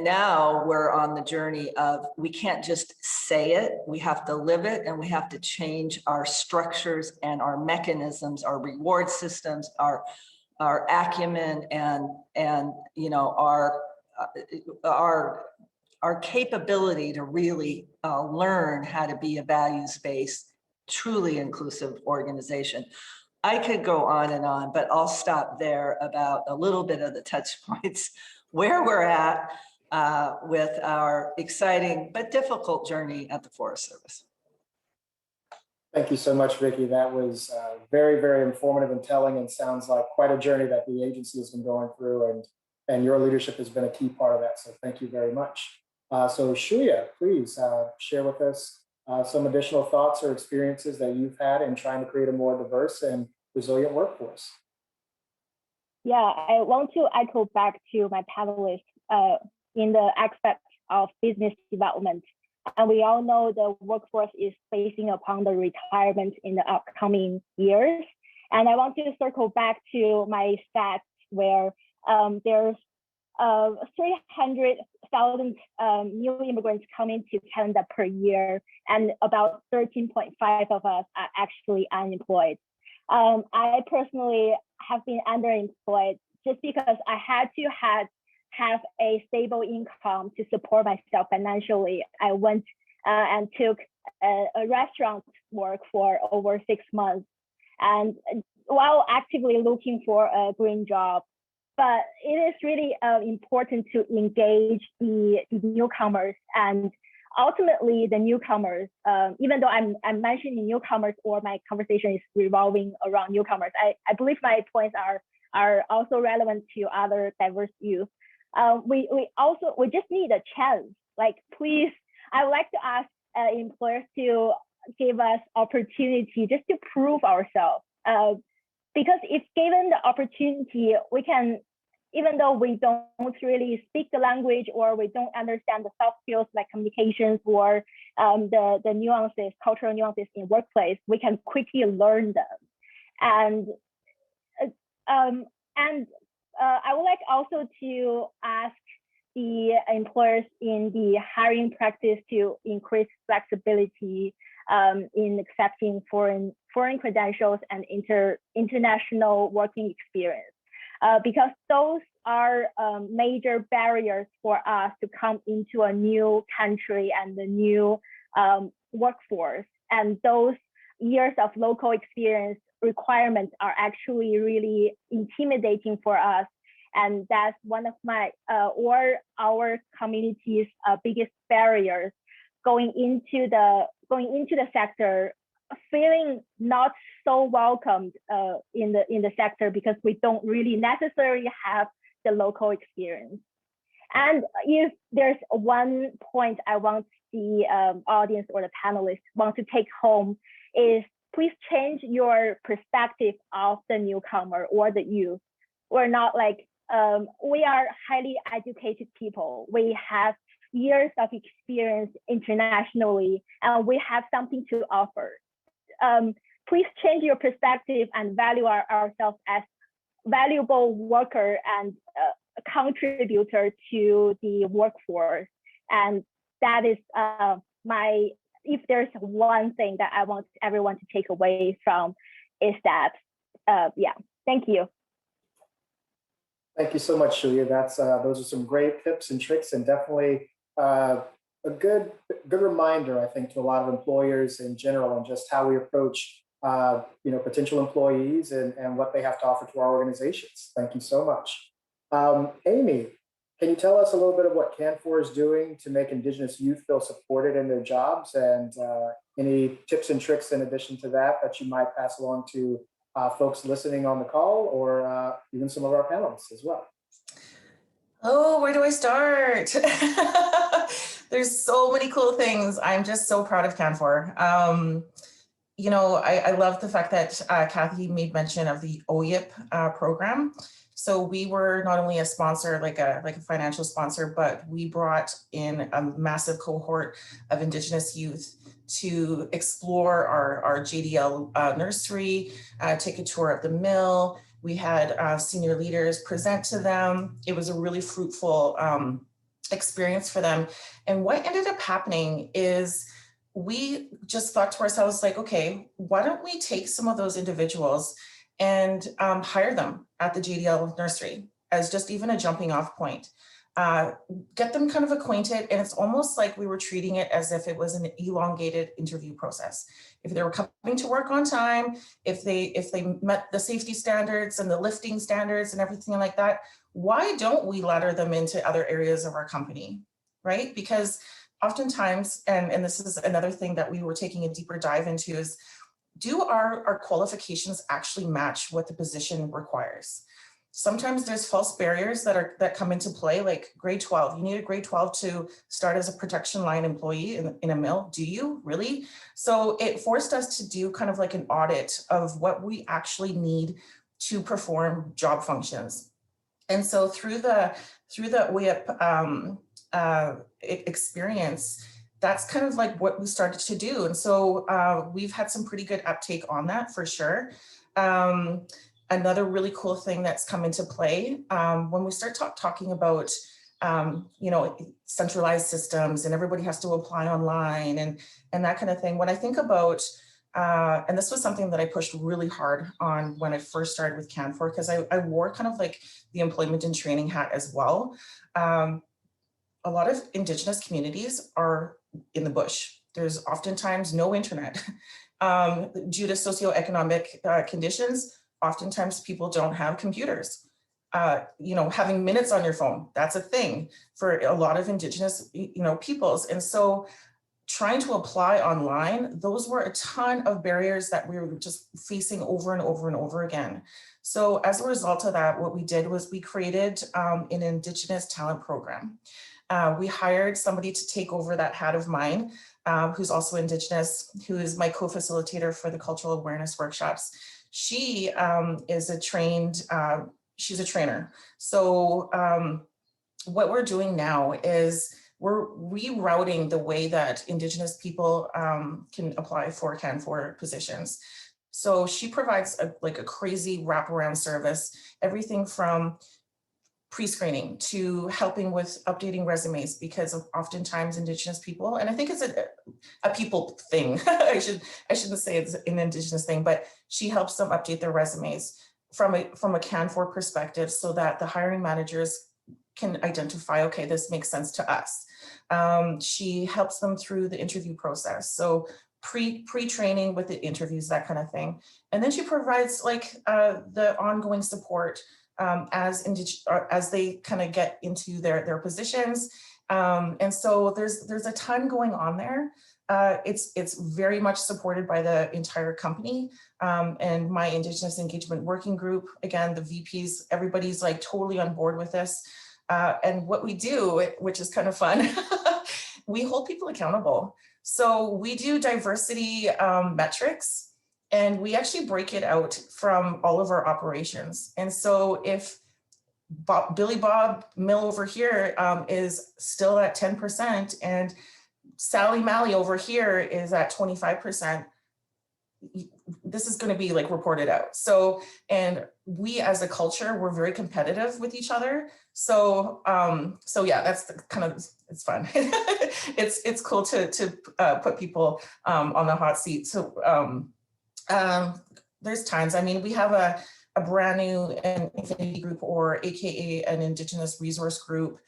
now we're on the journey of, we can't just say it, we have to live it, and we have to change our structures and our mechanisms, our reward systems, our acumen and you know, our capability to really learn how to be a values-based, truly inclusive organization. I could go on and on, but I'll stop there about a little bit of the touch points where we're at with our exciting but difficult journey at the Forest Service. Thank you so much, Vicki. That was very, very informative and telling, and sounds like quite a journey that the agency has been going through, and your leadership has been a key part of that. So thank you very much. So Shuya, please share with us some additional thoughts or experiences that you've had in trying to create a more diverse and resilient workforce. Yeah, I want to echo back to my panelists in the aspect of business development. And we all know the workforce is facing upon the retirement in the upcoming years. And I want to circle back to my stats where there's 300,000 new immigrants coming to Canada per year, and about 13.5 of us are actually unemployed. I personally have been underemployed just because I had to have a stable income to support myself financially. I went and took a restaurant work for over 6 months, and while actively looking for a green job. But it is really important to engage the newcomers, and ultimately the newcomers, even though I'm mentioning newcomers or my conversation is revolving around newcomers, I believe my points are also relevant to other diverse youth. We just need a chance. Like, please, I would like to ask employers to give us opportunity just to prove ourselves. Because if given the opportunity, we can, even though we don't really speak the language or we don't understand the soft skills like communications or the nuances, cultural nuances in workplace, we can quickly learn them. And I would like also to ask the employers in the hiring practice to increase flexibility in accepting foreign credentials and international working experience, because those are major barriers for us to come into a new country and the new workforce. And those years of local experience requirements are actually really intimidating for us. And that's one of my or our community's biggest barriers going into the sector, feeling not so welcomed in the sector because we don't really necessarily have the local experience. And if there's one point I want the audience or the panelists want to take home is, please change your perspective of the newcomer or the youth. We're not like, we are highly educated people. We have years of experience internationally, and we have something to offer. Please change your perspective and value ourselves as valuable worker and contributor to the workforce. And that is if there's one thing that I want everyone to take away from is that, yeah, thank you. Thank you so much, Shuya. Those are some great tips and tricks, and definitely a good reminder, I think, to a lot of employers in general, and just how we approach potential employees and what they have to offer to our organizations. Thank you so much. Amy, can you tell us a little bit of what Canfor is doing to make Indigenous youth feel supported in their jobs, and any tips and tricks in addition to that you might pass along to folks listening on the call, or even some of our panelists as well? Oh, where do I start? There's so many cool things. I'm just so proud of Canfor. I love the fact that Kathy made mention of the OYIP program. So we were not only a sponsor, like a financial sponsor, but we brought in a massive cohort of Indigenous youth to explore our JDL nursery, take a tour of the mill. We had senior leaders present to them. It was a really fruitful experience for them. And what ended up happening is we just thought to ourselves, like, okay, why don't we take some of those individuals and hire them at the JDL nursery as just even a jumping off point. Get them kind of acquainted, and it's almost like we were treating it as if it was an elongated interview process. If they were coming to work on time, if they met the safety standards and the lifting standards and everything like that, why don't we ladder them into other areas of our company, right? Because oftentimes, and this is another thing that we were taking a deeper dive into, is do our qualifications actually match what the position requires? Sometimes there's false barriers that come into play, like grade 12. You need a grade 12 to start as a production line employee in a mill. Do you really? So it forced us to do kind of like an audit of what we actually need to perform job functions. And so through the WIP experience, that's kind of like what we started to do. And so we've had some pretty good uptake on that for sure. Another really cool thing that's come into play when we start talking about, centralized systems and everybody has to apply online and that kind of thing. When I think about, and this was something that I pushed really hard on when I first started with Canfor, because I wore kind of like the employment and training hat as well. A lot of Indigenous communities are in the bush. There's oftentimes no internet due to socioeconomic conditions. Oftentimes people don't have computers. Having minutes on your phone, that's a thing for a lot of Indigenous, peoples. And so trying to apply online, those were a ton of barriers that we were just facing over and over and over again. So as a result of that, what we did was we created an Indigenous talent program. We hired somebody to take over that hat of mine, who's also Indigenous, who is my co-facilitator for the cultural awareness workshops. She is she's a trainer. So what we're doing now is we're rerouting the way that Indigenous people can apply for Canfor positions. So she provides a crazy wraparound service, everything from pre-screening to helping with updating resumes, because of oftentimes Indigenous people, and I think it's a people thing. I shouldn't say it's an Indigenous thing, but she helps them update their resumes from a Canfor perspective, so that the hiring managers can identify, okay, this makes sense to us. She helps them through the interview process, so pre-training with the interviews, that kind of thing, and then she provides the ongoing support as they kind of get into their positions. And so there's a ton going on there. It's very much supported by the entire company and my Indigenous engagement working group. Again, the VPs, everybody's like totally on board with this. And what we do, which is kind of fun, we hold people accountable. So we do diversity metrics, and we actually break it out from all of our operations. And so if Billy Bob Mill over here is still at 10%, and Sally Mally over here is at 25%, this is going to be reported out. So, and we as a culture, we're very competitive with each other. So, yeah, that's it's fun. it's cool to put people on the hot seat. So, there's times, we have a brand new Infinity group, or AKA an Indigenous resource group,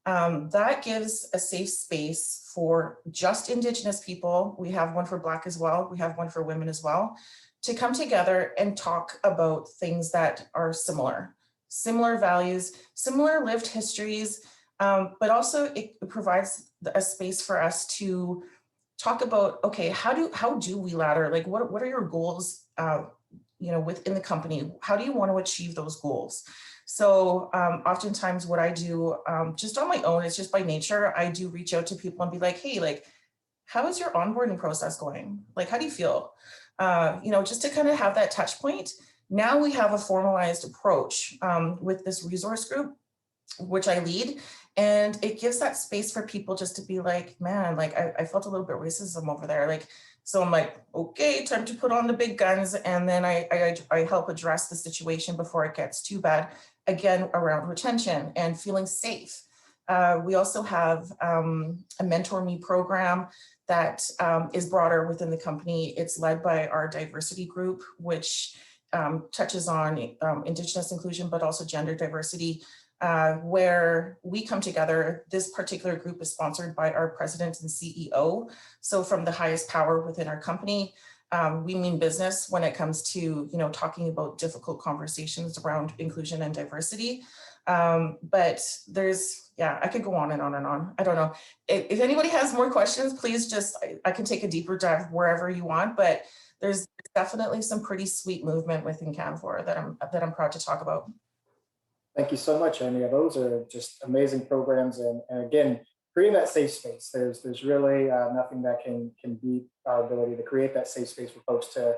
that gives a safe space for just Indigenous people. We have one for Black as well. We have one for women as well, to come together and talk about things that are similar values, similar lived histories, but also it provides a space for us to talk about, okay, how do we ladder? What are your goals, within the company? How do you want to achieve those goals? So oftentimes what I do, just on my own, it's just by nature, I do reach out to people and be like, hey, how is your onboarding process going? How do you feel? Just to kind of have that touch point. Now we have a formalized approach with this resource group, which I lead. And it gives that space for people just to be like, man, I felt a little bit racism over there. So I'm like, okay, time to put on the big guns. And then I help address the situation before it gets too bad, again, around retention and feeling safe. We also have a Mentor Me program that is broader within the company. It's led by our diversity group, which touches on Indigenous inclusion, but also gender diversity, where we come together. This particular group is sponsored by our president and CEO. So from the highest power within our company, we mean business when it comes to, talking about difficult conversations around inclusion and diversity. But there's, I could go on and on and on. I don't know. If anybody has more questions, please I can take a deeper dive wherever you want, but there's definitely some pretty sweet movement within Canfor that I'm proud to talk about. Thank you so much, Amy. Those are just amazing programs, and again, creating that safe space. There's really nothing that can beat our ability to create that safe space for folks to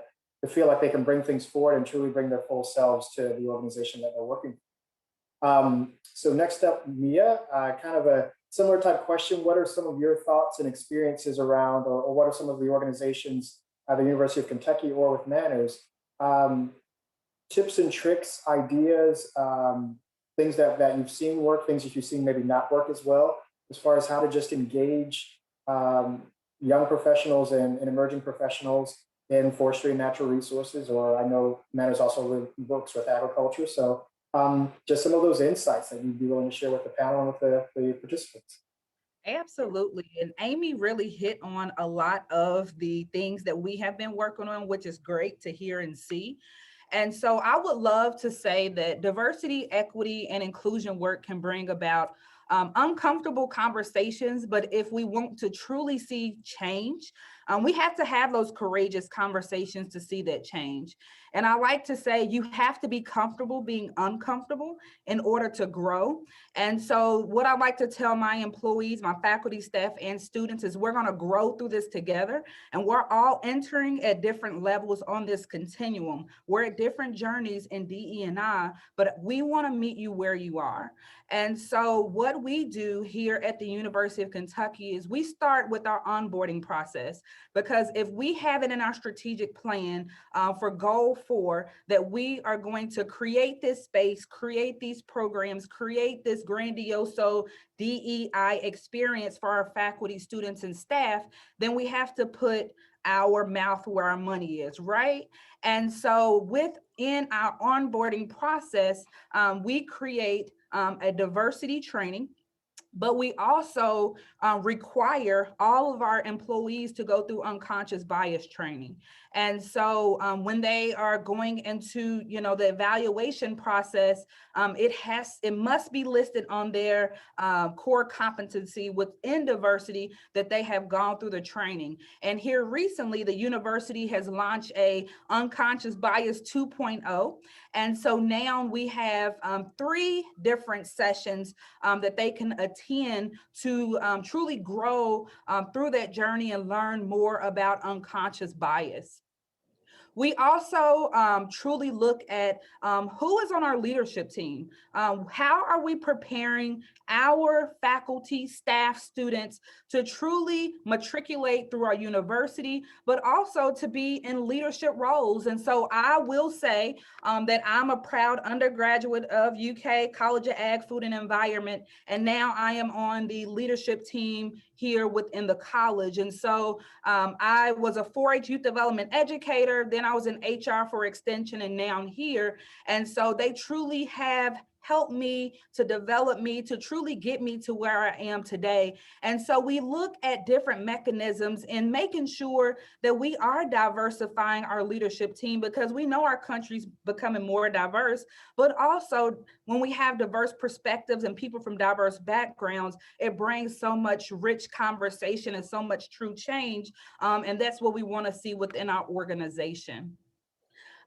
feel like they can bring things forward and truly bring their full selves to the organization that they're working for. So next up, Mia, kind of a similar type question. What are some of your thoughts and experiences around, or what are some of the organizations at the University of Kentucky or with MANRRS, tips and tricks, ideas, things that you've seen work, things that you've seen maybe not work as well, as far as how to just engage young professionals and emerging professionals in forestry and natural resources, or I know MANRRS also works with agriculture. So just some of those insights that you'd be willing to share with the panel and with the participants. Absolutely. And Amy really hit on a lot of the things that we have been working on, which is great to hear and see. And so I would love to say that diversity, equity, and inclusion work can bring about uncomfortable conversations, but if we want to truly see change, we have to have those courageous conversations to see that change. And I like to say you have to be comfortable being uncomfortable in order to grow. And so what I like to tell my employees, my faculty, staff, and students is we're going to grow through this together, and we're all entering at different levels on this continuum. We're at different journeys in DE&I, but we want to meet you where you are. And so what we do here at the University of Kentucky is we start with our onboarding process, because if we have it in our strategic plan for goal 4, that we are going to create this space, create these programs, create this grandiose DEI experience for our faculty, students, and staff, then we have to put our mouth where our money is, right? And so within our onboarding process, we create a diversity training, but we also require all of our employees to go through unconscious bias training. And so when they are going into, the evaluation process, it must be listed on their core competency within diversity that they have gone through the training. And here recently, the university has launched a unconscious bias 2.0. And so now we have 3 different sessions that they can attend to truly grow through that journey and learn more about unconscious bias. We also truly look at who is on our leadership team. How are we preparing our faculty, staff, students to truly matriculate through our university, but also to be in leadership roles? And so I will say that I'm a proud undergraduate of UK College of Ag, Food and Environment, and now I am on the leadership team here within the college. And so I was a 4-H youth development educator, then I was in HR for extension, and now I'm here. And so they truly have helped me to develop me to truly get me to where I am today. And so we look at different mechanisms in making sure that we are diversifying our leadership team, because we know our country's becoming more diverse, but also when we have diverse perspectives and people from diverse backgrounds, it brings so much rich conversation and so much true change. And that's what we want to see within our organization.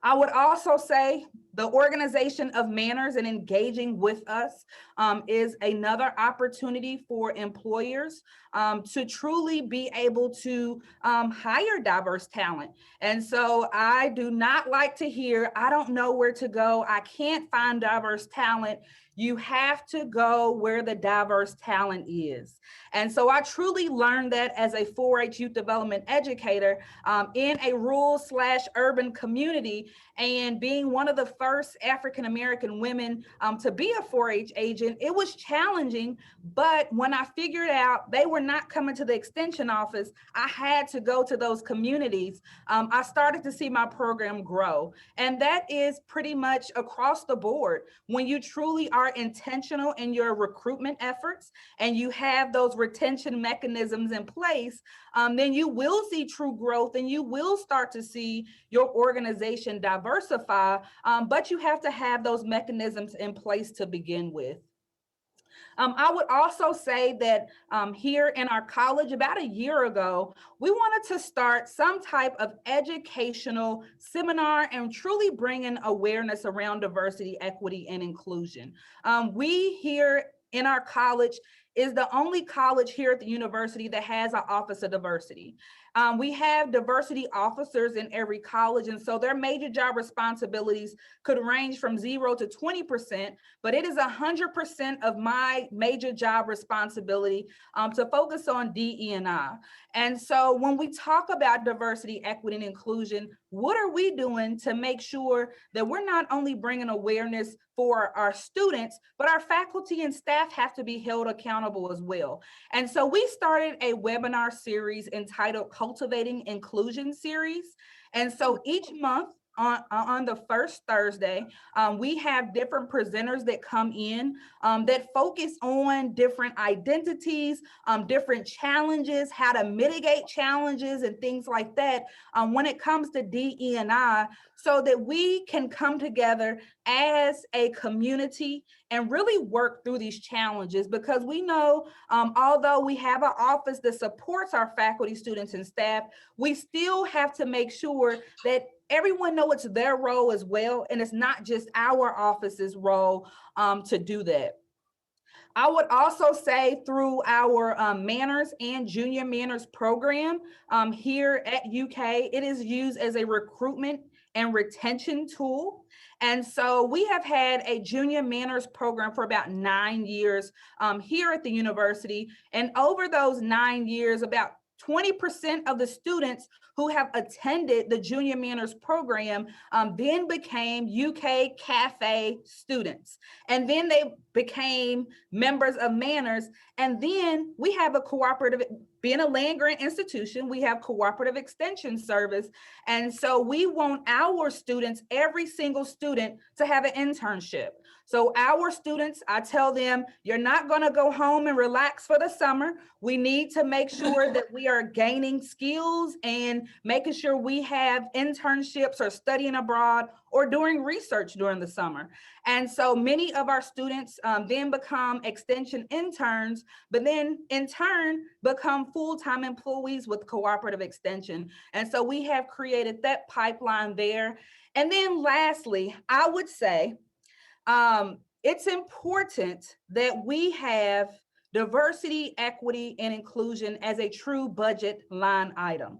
I would also say the organization of MANRRS and engaging with us is another opportunity for employers to truly be able to hire diverse talent. And so I do not like to hear, I don't know where to go, I can't find diverse talent. You have to go where the diverse talent is. And so I truly learned that as a 4-H youth development educator in a rural/urban community, and being one of the first African-American women to be a 4-H agent, it was challenging. But when I figured out they were not coming to the extension office, I had to go to those communities. I started to see my program grow. And that is pretty much across the board. When you truly are intentional in your recruitment efforts and you have those retention mechanisms in place, then you will see true growth and you will start to see your organization diversify, but you have to have those mechanisms in place to begin with. I would also say that here in our college, about a year ago, we wanted to start some type of educational seminar and truly bring in awareness around diversity, equity, and inclusion. We here in our college is the only college here at the university that has an Office of Diversity. We have diversity officers in every college, and so their major job responsibilities could range from 0 to 20%, but it is 100% of my major job responsibility to focus on DE&I. And so when we talk about diversity, equity, and inclusion, what are we doing to make sure that we're not only bringing awareness for our students, but our faculty and staff have to be held accountable as well. And so we started a webinar series entitled Cultivating Inclusion Series. And so each month on the first Thursday, we have different presenters that come in that focus on different identities, different challenges, how to mitigate challenges and things like that when it comes to DE&I, so that we can come together as a community and really work through these challenges, because we know although we have an office that supports our faculty, students, and staff, we still have to make sure that everyone knows it's their role as well, and it's not just our office's role to do that. I would also say through our MANRRS and Junior MANRRS program here at UK, it is used as a recruitment and retention tool. And so we have had a Junior MANRRS program for about 9 years here at the university. And over those 9 years, about 20% of the students who have attended the Junior MANRRS program then became UK Cafe students. And then they became members of MANRRS. And then we have a cooperative, being a land-grant institution, we have cooperative extension service. And so we want our students, every single student, to have an internship. So our students, I tell them, you're not going to go home and relax for the summer. We need to make sure that we are gaining skills and making sure we have internships or studying abroad or doing research during the summer. And so many of our students then become extension interns, but then in turn become full-time employees with cooperative extension. And so we have created that pipeline there. And then lastly, I would say, it's important that we have diversity, equity, and inclusion as a true budget line item.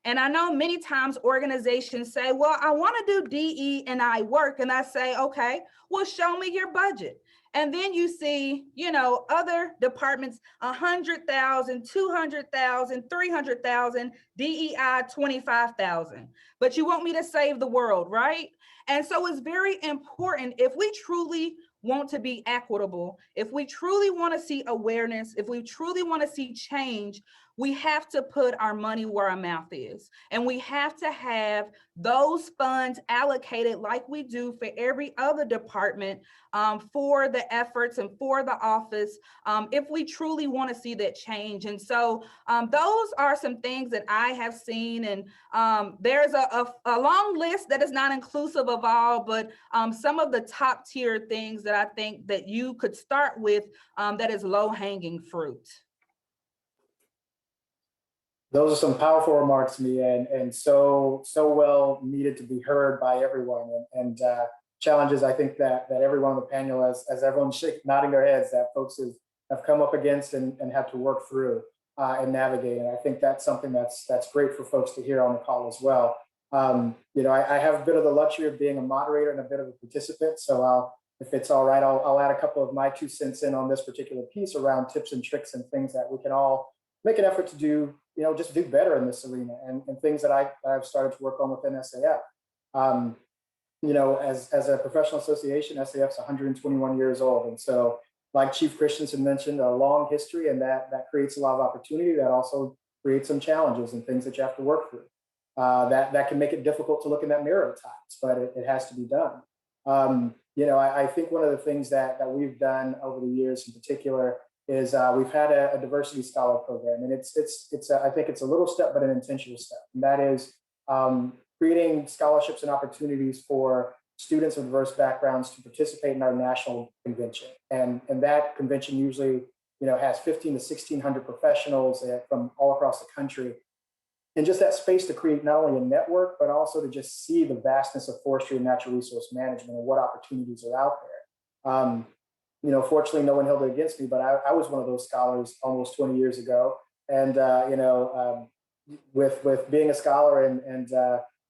And I know many times organizations say, well, I want to do DE&I work. And I say, okay, well, show me your budget. And then you see, you know, other departments, 100,000, 200,000, 300,000, DEI 25,000. But you want me to save the world, right? And so it's very important, if we truly want to be equitable, if we truly want to see awareness, if we truly want to see change, we have to put our money where our mouth is. And we have to have those funds allocated like we do for every other department for the efforts and for the office, if we truly want to see that change. And so those are some things that I have seen. And there's a long list that is not inclusive of all, but some of the top tier things that I think that you could start with that is low hanging fruit. Those are some powerful remarks, Mia, and so well needed to be heard by everyone. And challenges, I think that everyone on the panel, as everyone's nodding their heads, that folks have come up against and have to work through and navigate. And I think that's something that's great for folks to hear on the call as well. You know, I have a bit of the luxury of being a moderator and a bit of a participant. So if it's all right, I'll add a couple of my 2 cents in on this particular piece around tips and tricks and things that we can all make an effort to do, you know, just do better in this arena, and things that I've started to work on within SAF. as a professional association, SAF's 121 years old. And so, like Chief Christiansen mentioned, a long history, and that creates a lot of opportunity. That also creates some challenges and things that you have to work through. That can make it difficult to look in that mirror at times, but it has to be done. I think one of the things that we've done over the years in particular is we've had a diversity scholar program, and I think it's a little step, but an intentional step. And that is creating scholarships and opportunities for students of diverse backgrounds to participate in our national convention. And that convention usually, has 1,500 to 1,600 professionals from all across the country. And just that space to create not only a network, but also to just see the vastness of forestry and natural resource management and what opportunities are out there. Fortunately, no one held it against me, but I was one of those scholars almost 20 years ago. And, with being a scholar and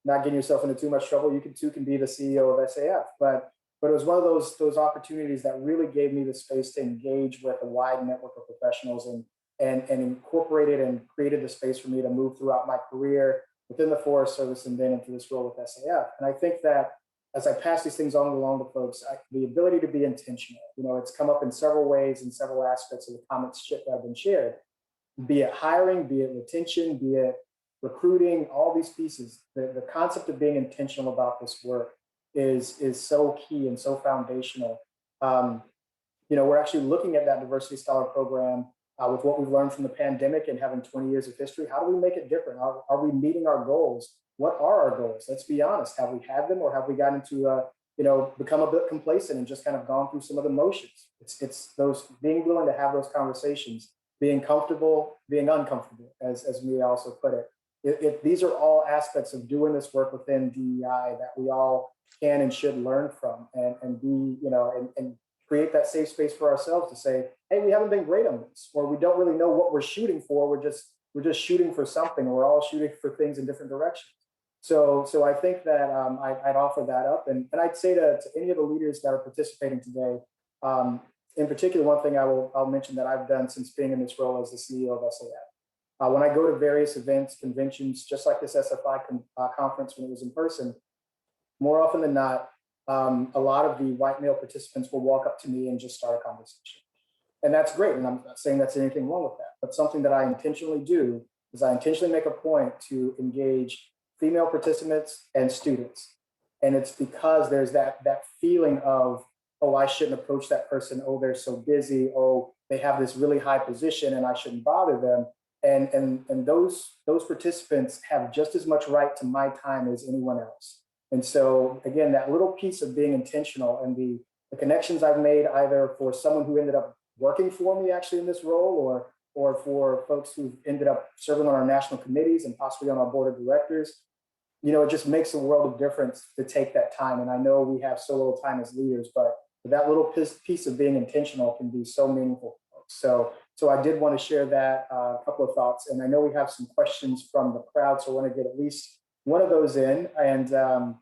not getting yourself into too much trouble, you can be the CEO of SAF. But it was one of those opportunities that really gave me the space to engage with a wide network of professionals and incorporated and created the space for me to move throughout my career within the Forest Service and then into this role with SAF. And I think that as I pass these things along to folks, the ability to be intentional, it's come up in several ways in several aspects of the comments that have been shared, be it hiring, be it retention, be it recruiting, all these pieces. The concept of being intentional about this work is so key and so foundational. We're actually looking at that diversity scholar program with what we've learned from the pandemic and having 20 years of history. How do we make it different? Are we meeting our goals? What are our goals? Let's be honest. Have we had them, or have we gotten to become a bit complacent and just kind of gone through some of the motions? It's those being willing to have those conversations, being comfortable, being uncomfortable, as we also put it. These are all aspects of doing this work within DEI that we all can and should learn from, and be, and create that safe space for ourselves to say, hey, we haven't been great on this, or we don't really know what we're shooting for. We're just shooting for something. We're all shooting for things in different directions. So I think that I'd offer that up, and I'd say to any of the leaders that are participating today, in particular, one thing I'll mention that I've done since being in this role as the CEO of SAF. When I go to various events, conventions, just like this SFI conference when it was in person, more often than not, a lot of the white male participants will walk up to me and just start a conversation. And that's great. And I'm not saying that's anything wrong with that, but something that I intentionally do is I intentionally make a point to engage female participants and students. And it's because there's that feeling of, oh, I shouldn't approach that person. Oh, they're so busy. Oh, they have this really high position and I shouldn't bother them. And those participants have just as much right to my time as anyone else. And so again, that little piece of being intentional and the connections I've made, either for someone who ended up working for me actually in this role, or for folks who've ended up serving on our national committees and possibly on our board of directors, it just makes a world of difference to take that time. And I know we have so little time as leaders, but that little piece of being intentional can be so meaningful for folks. So I did want to share that couple of thoughts. And I know we have some questions from the crowd, so I want to get at least one of those in, and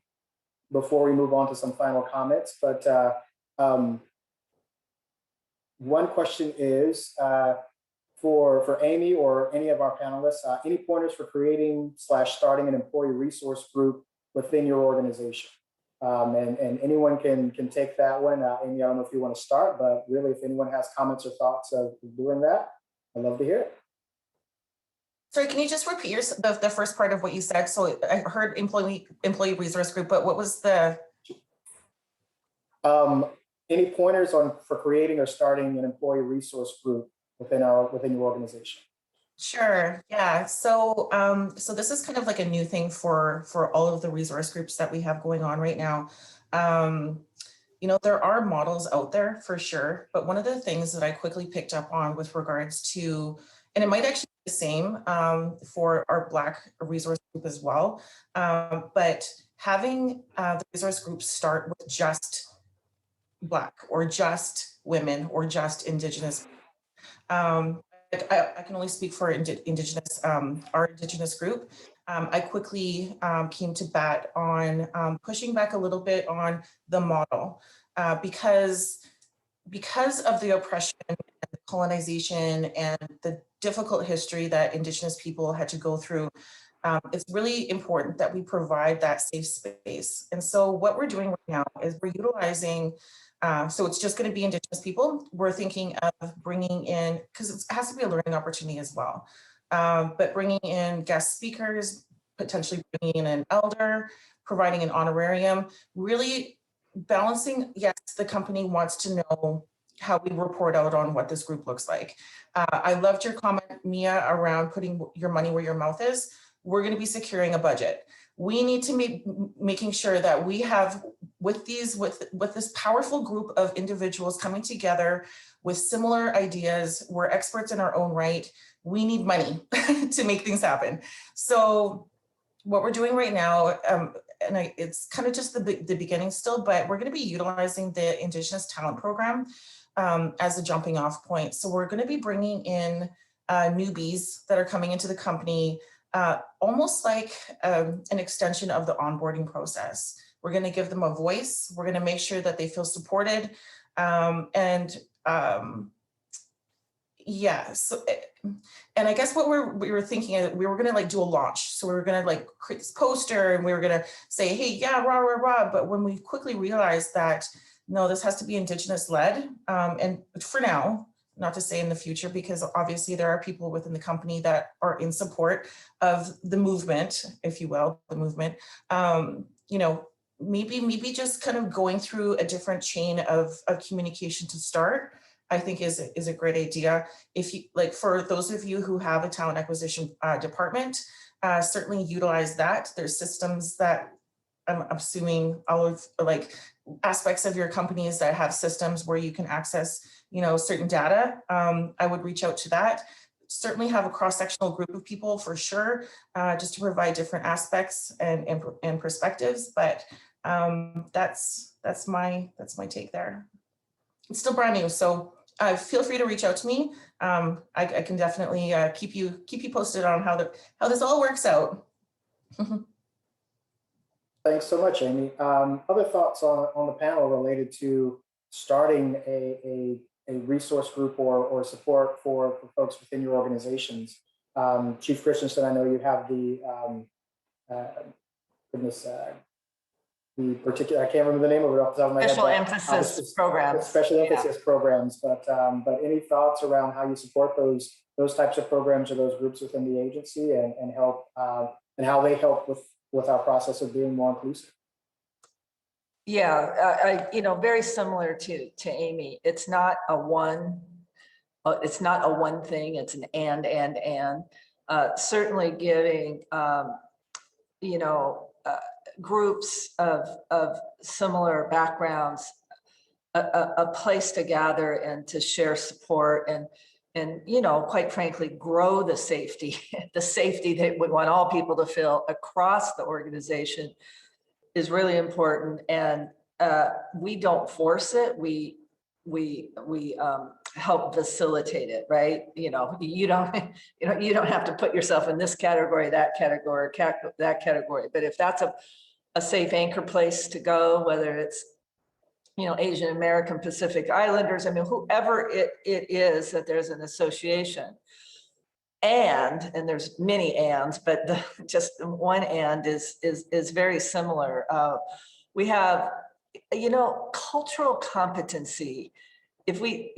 before we move on to some final comments. But one question is for Amy or any of our panelists, any pointers for creating / starting an employee resource group within your organization? And anyone can take that one. Amy, I don't know if you want to start, but really, if anyone has comments or thoughts of doing that, I'd love to hear it. Sorry, can you just repeat the first part of what you said? So I heard employee resource group, but what was the? Any pointers for creating or starting an employee resource group within your organization? Sure. Yeah. So so this is kind of like a new thing for all of the resource groups that we have going on right now. There are models out there for sure, but one of the things that I quickly picked up on with regards to, and it might actually be the same for our Black resource group as well, but having the resource group start with just Black or just women or just Indigenous. I can only speak for Indigenous, our Indigenous group. I quickly came to bat on pushing back a little bit on the model because of the oppression and the colonization and the difficult history that Indigenous people had to go through. It's really important that we provide that safe space. And so what we're doing right now is we're utilizing, so it's just going to be Indigenous people. We're thinking of bringing in, because it has to be a learning opportunity as well, but bringing in guest speakers, potentially bringing in an elder, providing an honorarium, really balancing, yes, the company wants to know how we report out on what this group looks like. I loved your comment, Mia, around putting your money where your mouth is. We're going to be securing a budget. We need to be making sure that we have, with this powerful group of individuals coming together with similar ideas, we're experts in our own right. We need money to make things happen. So what we're doing right now, it's kind of just the beginning still, but we're going to be utilizing the Indigenous Talent Program as a jumping off point. So we're going to be bringing in newbies that are coming into the company, almost like an extension of the onboarding process. We're going to give them a voice. We're going to make sure that they feel supported. Yeah, so, and I guess what we were thinking, we were going to like do a launch. So we were going to like create this poster and we were going to say, hey, yeah, rah, rah, rah. But when we quickly realized that, no, this has to be Indigenous led. And for now, not to say in the future, because obviously there are people within the company that are in support of the movement, if you will, the movement, you know, maybe just kind of going through a different chain of communication to start, I think is a great idea. If you like, for those of you who have a talent acquisition department, certainly utilize that. There's systems that I'm assuming all of like aspects of your companies that have systems where you can access, you know, certain data. I would reach out to that. Certainly have a cross-sectional group of people for sure, just to provide different aspects and perspectives. But that's my take there. It's still brand new, so feel free to reach out to me. I can definitely keep you posted on how this all works out. Thanks so much, Amy. Other thoughts on the panel related to starting a resource group or support for folks within your organizations? Chief Christiansen, I know you have the particular, I can't remember the name of it off the top of my head. Special emphasis programs. Special emphasis programs, but any thoughts around how you support those types of programs or those groups within the agency and help and how they help with our process of being more inclusive? Yeah, very similar to Amy. It's not a one thing. It's an and. Certainly giving groups of similar backgrounds a place to gather and to share support and quite frankly, grow the safety, the safety that we want all people to feel across the organization is really important. And we don't force it. We help facilitate it, right? You don't have to put yourself in this category, that category. But if that's a safe anchor place to go, whether it's Asian American, Pacific Islanders, I mean, whoever it is that there's an association. And there's many ands, but just one and is very similar. We have, cultural competency. If we,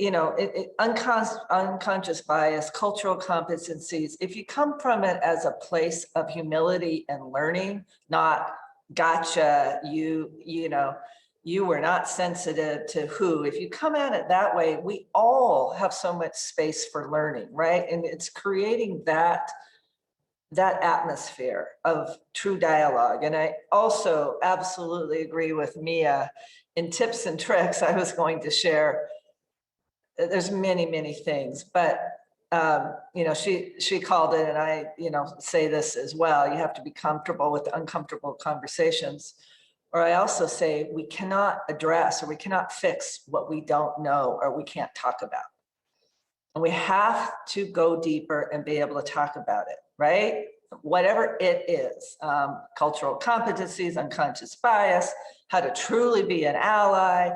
unconscious bias, cultural competencies, if you come from it as a place of humility and learning, not gotcha, you were not sensitive to who. If you come at it that way, we all have so much space for learning, right? And it's creating that atmosphere of true dialogue. And I also absolutely agree with Mia in tips and tricks I was going to share. There's many things, but she called it, and I say this as well. You have to be comfortable with the uncomfortable conversations. Or I also say we cannot address or we cannot fix what we don't know or we can't talk about. And we have to go deeper and be able to talk about it, right? Whatever it is, cultural competencies, unconscious bias, how to truly be an ally,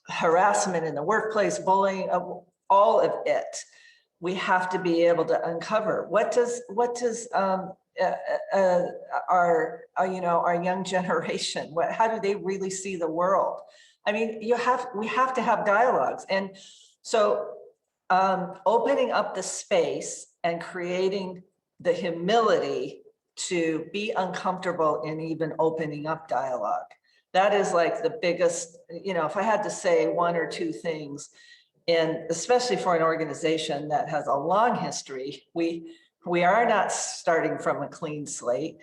harassment in the workplace, bullying, all of it. we have to be able to uncover what does our young generation, how do they really see the world? I mean, we have to have dialogues. And so opening up the space and creating the humility to be uncomfortable in even opening up dialogue. That is like the biggest, if I had to say one or two things, and especially for an organization that has a long history, we are not starting from a clean slate,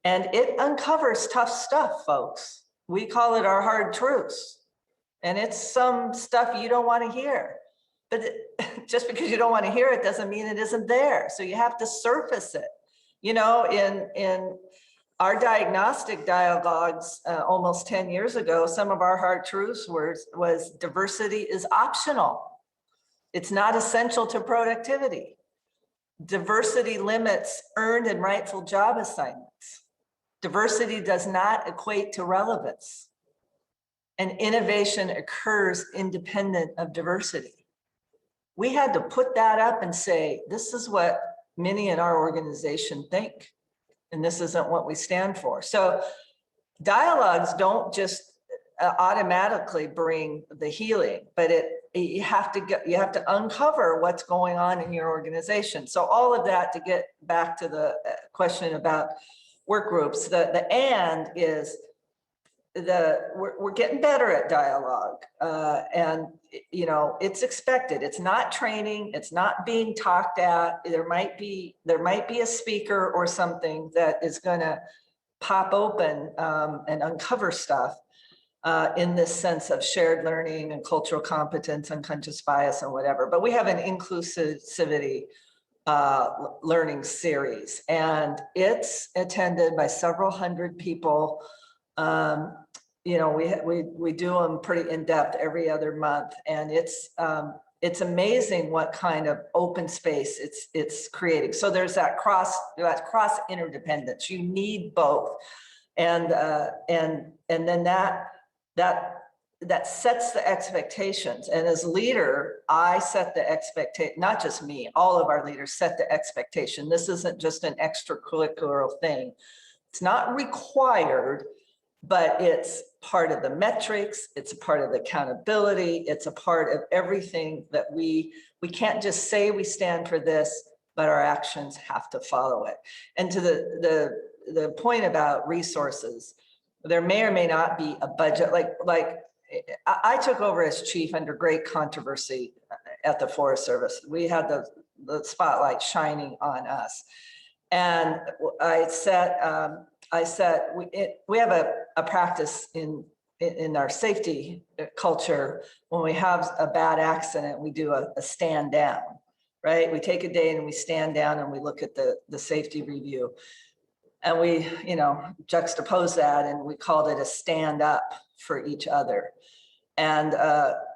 and it uncovers tough stuff, folks. We call it our hard truths, and it's some stuff you don't want to hear. But just because you don't want to hear it doesn't mean it isn't there. So you have to surface it. In our diagnostic dialogues almost 10 years ago, some of our hard truths was diversity is optional. It's not essential to productivity. Diversity limits earned and rightful job assignments. Diversity does not equate to relevance. And innovation occurs independent of diversity. We had to put that up and say, this is what many in our organization think, and this isn't what we stand for. So dialogues don't just automatically bring the healing, but you have to uncover what's going on in your organization. So all of that, to get back to the question about work groups, the and is we're getting better at dialogue, and it's expected. It's not training. It's not being talked at. There might be a speaker or something that is going to pop open and uncover stuff in this sense of shared learning and cultural competence, unconscious bias and whatever. But we have an inclusivity learning series, and it's attended by several hundred people. We do them pretty in depth every other month, and it's amazing what kind of open space it's creating. So there's that cross interdependence. You need both, and then that sets the expectations. And as leader, I set the expectation. Not just me, all of our leaders set the expectation. This isn't just an extracurricular thing. It's not required, but it's part of the metrics, it's a part of the accountability, it's a part of everything that we can't just say we stand for this, but our actions have to follow it. And to the point about resources, there may or may not be a budget. Like I took over as chief under great controversy at the Forest Service. We had the spotlight shining on us. And I said, we have a practice in our safety culture. When we have a bad accident, we do a stand down, right? We take a day and we stand down and we look at the safety review. And we, juxtapose that, and we called it a stand up for each other. And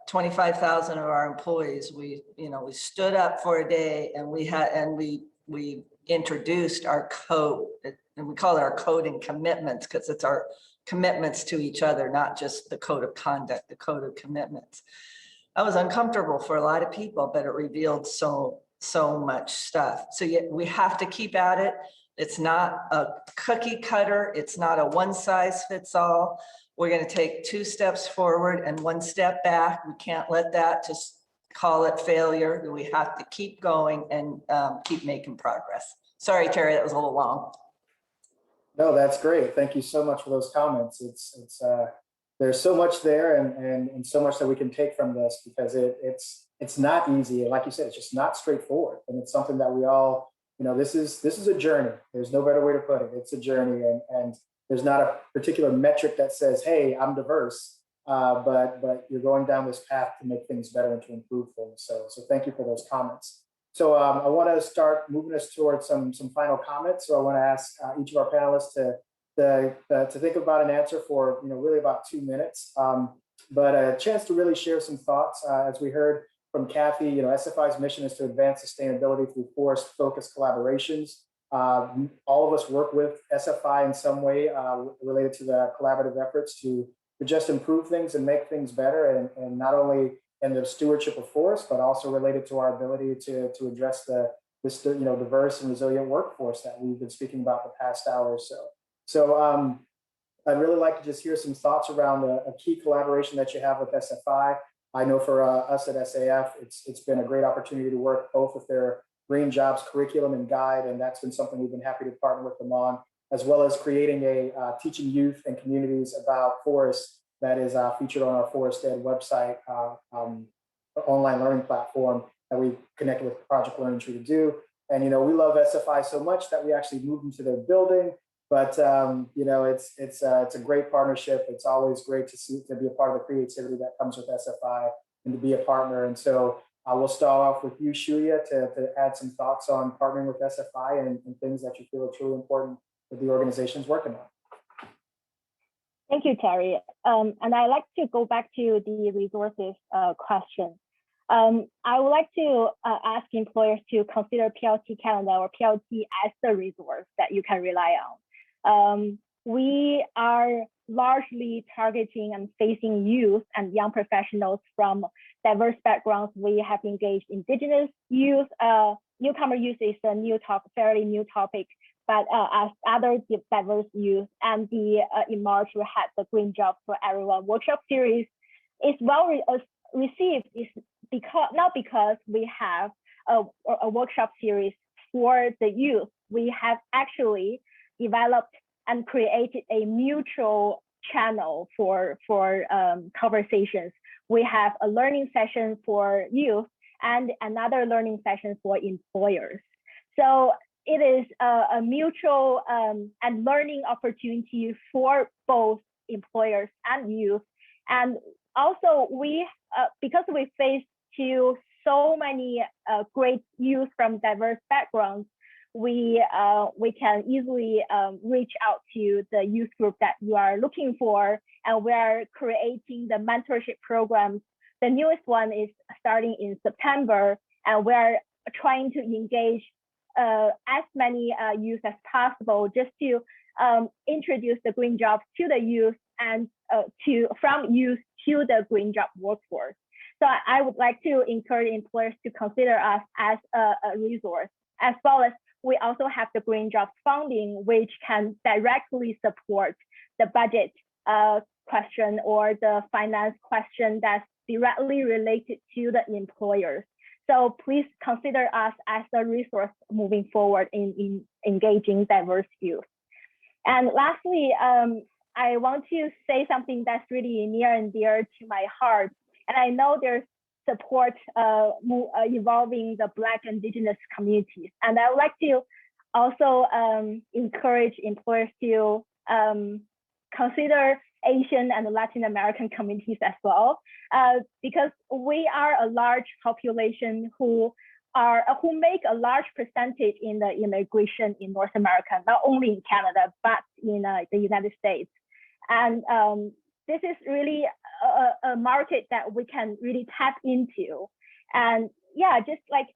25,000 of our employees, we stood up for a day, and we introduced our code, and we call it our code and commitments, because it's our commitments to each other, not just the code of conduct, the code of commitments. That was uncomfortable for a lot of people, but it revealed so much stuff. So we have to keep at it. It's not a cookie cutter. It's not a one size fits all. We're going to take 2 steps forward and 1 step back. We can't let that just call it failure. We have to keep going and keep making progress. Sorry, Terry, that was a little long. No, that's great. Thank you so much for those comments. It's there's so much there, and so much that we can take from this, because it's not easy. And like you said, it's just not straightforward. And it's something that we all, this is a journey. There's no better way to put it. It's a journey, and there's not a particular metric that says, hey, I'm diverse, but you're going down this path to make things better and to improve things. So thank you for those comments. So I want to start moving us towards some final comments. So I want to ask each of our panelists to think about an answer for really about 2 minutes, but a chance to really share some thoughts. As we heard from Kathy, SFI's mission is to advance sustainability through forest-focused collaborations. All of us work with SFI in some way related to the collaborative efforts to just improve things and make things better, and not only and the stewardship of forests, but also related to our ability to address this diverse and resilient workforce that we've been speaking about the past hour or so. So I'd really like to just hear some thoughts around a key collaboration that you have with SFI. I know for us at SAF, it's been a great opportunity to work both with their Green Jobs curriculum and guide, and that's been something we've been happy to partner with them on, as well as creating a teaching youth and communities about forests that is featured on our Forest Ed website, online learning platform that we connected with Project Learning Tree to do. And we love SFI so much that we actually moved into their building. But it's a great partnership. It's always great to be a part of the creativity that comes with SFI and to be a partner. And so we'll start off with you, Shuya, to add some thoughts on partnering with SFI and things that you feel are truly important that the organization's working on. Thank you, Terry. And I'd like to go back to the resources question. I would like to ask employers to consider PLT Canada or PLT as the resource that you can rely on. We are largely targeting and facing youth and young professionals from diverse backgrounds. We have engaged Indigenous youth. Newcomer youth is a fairly new topic, but as other diverse youth, and the eMARRRS we had the Green Jobs for Everyone workshop series is well received. Is not because we have a workshop series for the youth. We have actually developed and created a mutual channel for conversations. We have a learning session for youth and another learning session for employers. So it is a mutual and learning opportunity for both employers and youth. And also because we face so many great youth from diverse backgrounds, we can easily reach out to the youth group that you are looking for, and we're creating the mentorship programs. The newest one is starting in September, and we're trying to engage as many youth as possible, just to introduce the green jobs to the youth and from youth to the green job workforce. So I would like to encourage employers to consider us as a resource, as well as we also have the Green Jobs funding, which can directly support the budget question or the finance question that's directly related to the employers. So please consider us as a resource moving forward in engaging diverse youth. And lastly, I want to say something that's really near and dear to my heart. And I know there's support involving the Black Indigenous communities. And I would like to also encourage employers to consider Asian and Latin American communities as well, because we are a large population who make a large percentage in the immigration in North America, not only in Canada, but in the United States. And this is really a market that we can really tap into. And yeah, just like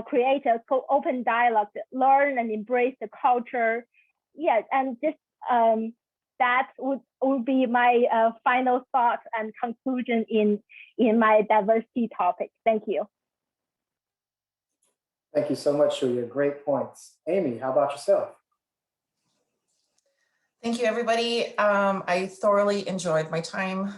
create a open dialogue, learn and embrace the culture. Yeah, and just that would be my final thoughts and conclusion in my diversity topic. Thank you. Thank you so much, Shuya. Great points. Amy, how about yourself? Thank you, everybody. I thoroughly enjoyed my time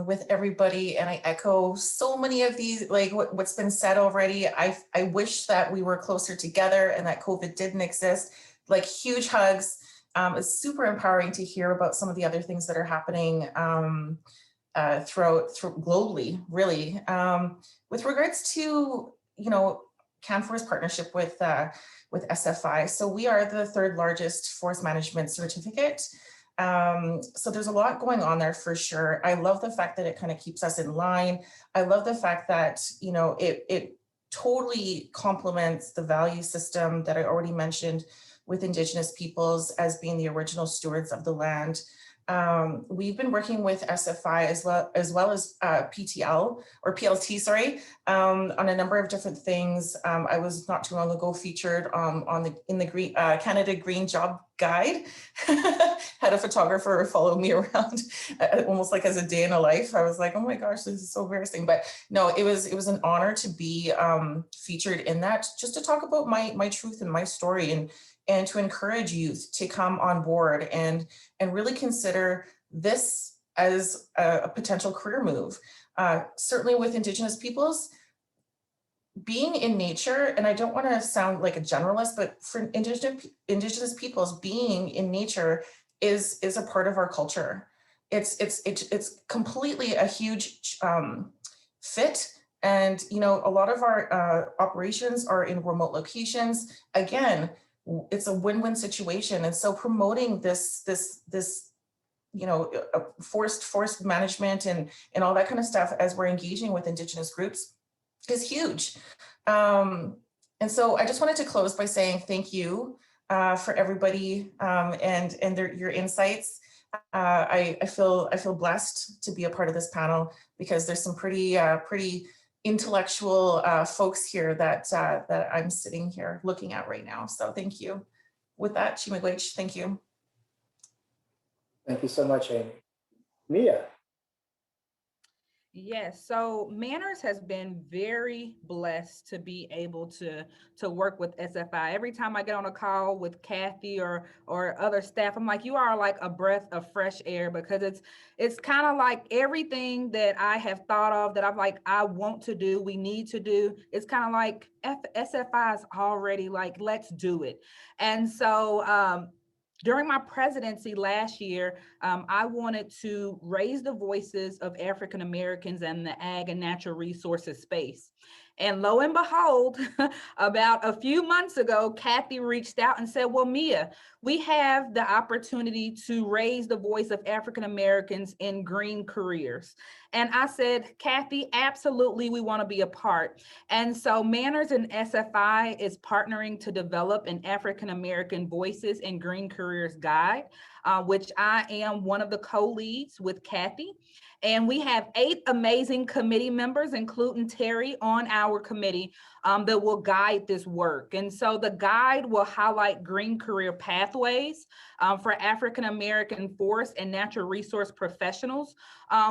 with everybody, and I echo so many of these, like what's been said already. I wish that we were closer together and that COVID didn't exist. Like, huge hugs. It's super empowering to hear about some of the other things that are happening throughout globally, really. With regards to, Canfor's partnership with SFI. So we are the third largest forest management certificate. So there's a lot going on there for sure. I love the fact that it kind of keeps us in line. I love the fact that, it totally complements the value system that I already mentioned with Indigenous peoples as being the original stewards of the land. We've been working with SFI as well as PTL or PLT, sorry, on a number of different things. I was not too long ago featured in the Canada Green Job Guide. Had a photographer follow me around, almost like as a day in a life. I was like, oh my gosh, this is so embarrassing. But no, it was an honor to be featured in that, just to talk about my truth and my story, and to encourage youth to come on board and really consider this as a potential career move. Certainly with Indigenous peoples, being in nature, and I don't want to sound like a generalist, but for Indigenous peoples, being in nature is a part of our culture. It's completely a huge fit. And, you know, a lot of our operations are in remote locations. Again, it's a win-win situation. And so promoting this, you know, forest management and all that kind of stuff as we're engaging with Indigenous groups is huge. And so I just wanted to close by saying thank you for everybody and your insights. I feel blessed to be a part of this panel because there's some pretty intellectual folks here that I'm sitting here looking at right now. So thank you. With that, Chimagwech, thank you. Thank you so much, Amy. Mia. Yes, so MANRRS has been very blessed to be able to work with SFI. Every time I get on a call with Kathy or other staff, I'm like, you are like a breath of fresh air, because it's kind of like everything that I have thought of that I'm like, I want to do, we need to do. It's kind of like SFI is already like, let's do it. And so during my presidency last year, I wanted to raise the voices of African Americans in the ag and natural resources space. And lo and behold, about a few months ago, Kathy reached out and said, well, Mia, we have the opportunity to raise the voice of African Americans in green careers. And I said, Kathy, absolutely, we want to be a part. And so MANRRS and SFI is partnering to develop an African American Voices in Green Careers Guide, which I am one of the co-leads with Kathy. And we have 8 amazing committee members, including Terry, on our committee that will guide this work. And so the guide will highlight green career pathways for African American forest and natural resource professionals,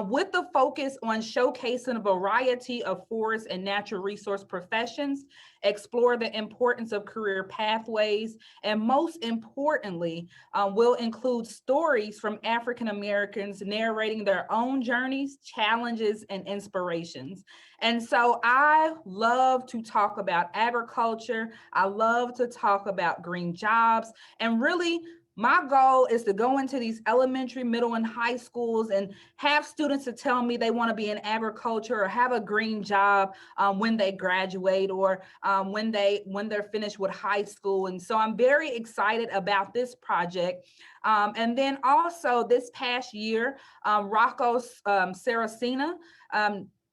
with the focus on showcasing a variety of forest and natural resource professions, explore the importance of career pathways, and most importantly, will include stories from African Americans narrating their own journeys, challenges, and inspirations. And so I love to talk about agriculture. I love to talk about green jobs. And really, my goal is to go into these elementary, middle, and high schools and have students to tell me they want to be in agriculture or have a green job when they graduate or when they're finished with high school. And so I'm very excited about this project. And then also this past year, Rocco Saracena,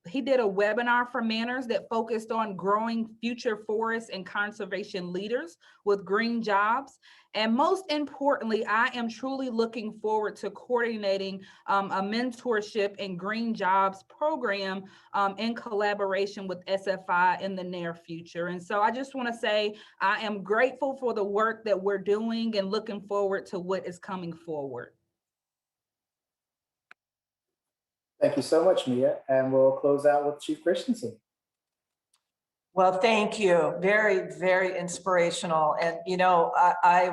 he did a webinar for MANRRS that focused on growing future forest and conservation leaders with green jobs. And most importantly, I am truly looking forward to coordinating a mentorship and green jobs program in collaboration with SFI in the near future. And so I just want to say I am grateful for the work that we're doing and looking forward to what is coming forward. Thank you so much, Mia. And we'll close out with Chief Christiansen. Well, thank you. Very, very inspirational. And, you know, I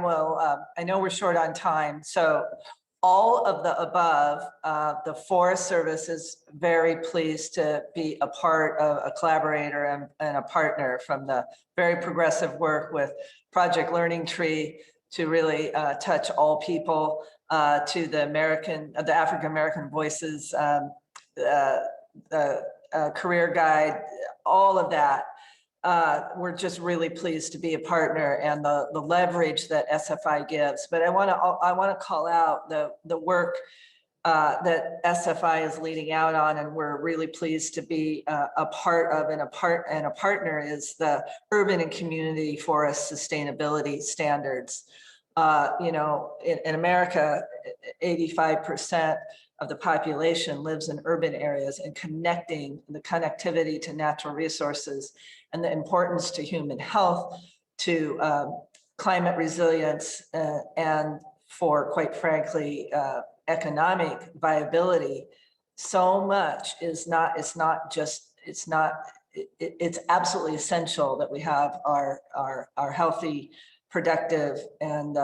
know we're short on time. So all of the above, the Forest Service is very pleased to be a part of a collaborator and a partner, from the very progressive work with Project Learning Tree to really touch all people, to the African American Voices career guide, all of that. We're just really pleased to be a partner, and the leverage that SFI gives. But I want to call out the work that SFI is leading out on, and we're really pleased to be a part of and a partner, is the Urban and Community Forest Sustainability Standards. You know, in America, 85% of the population lives in urban areas, and connecting the connectivity to natural resources and the importance to human health, to climate resilience, and for, quite frankly, economic viability. So much is not, it's absolutely essential that we have our healthy, productive, and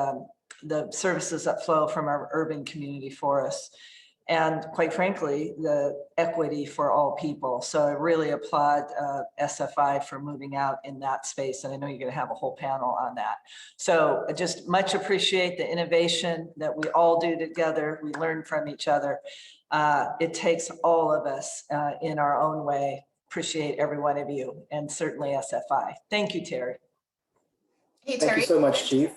the services that flow from our urban community forests. And quite frankly, the equity for all people. So I really applaud SFI for moving out in that space. And I know you're gonna have a whole panel on that. So I just much appreciate the innovation that we all do together. We learn from each other. It takes all of us in our own way. Appreciate every one of you, and certainly SFI. Thank you, Terry. Hey, Thank Terry. you so much, Chief.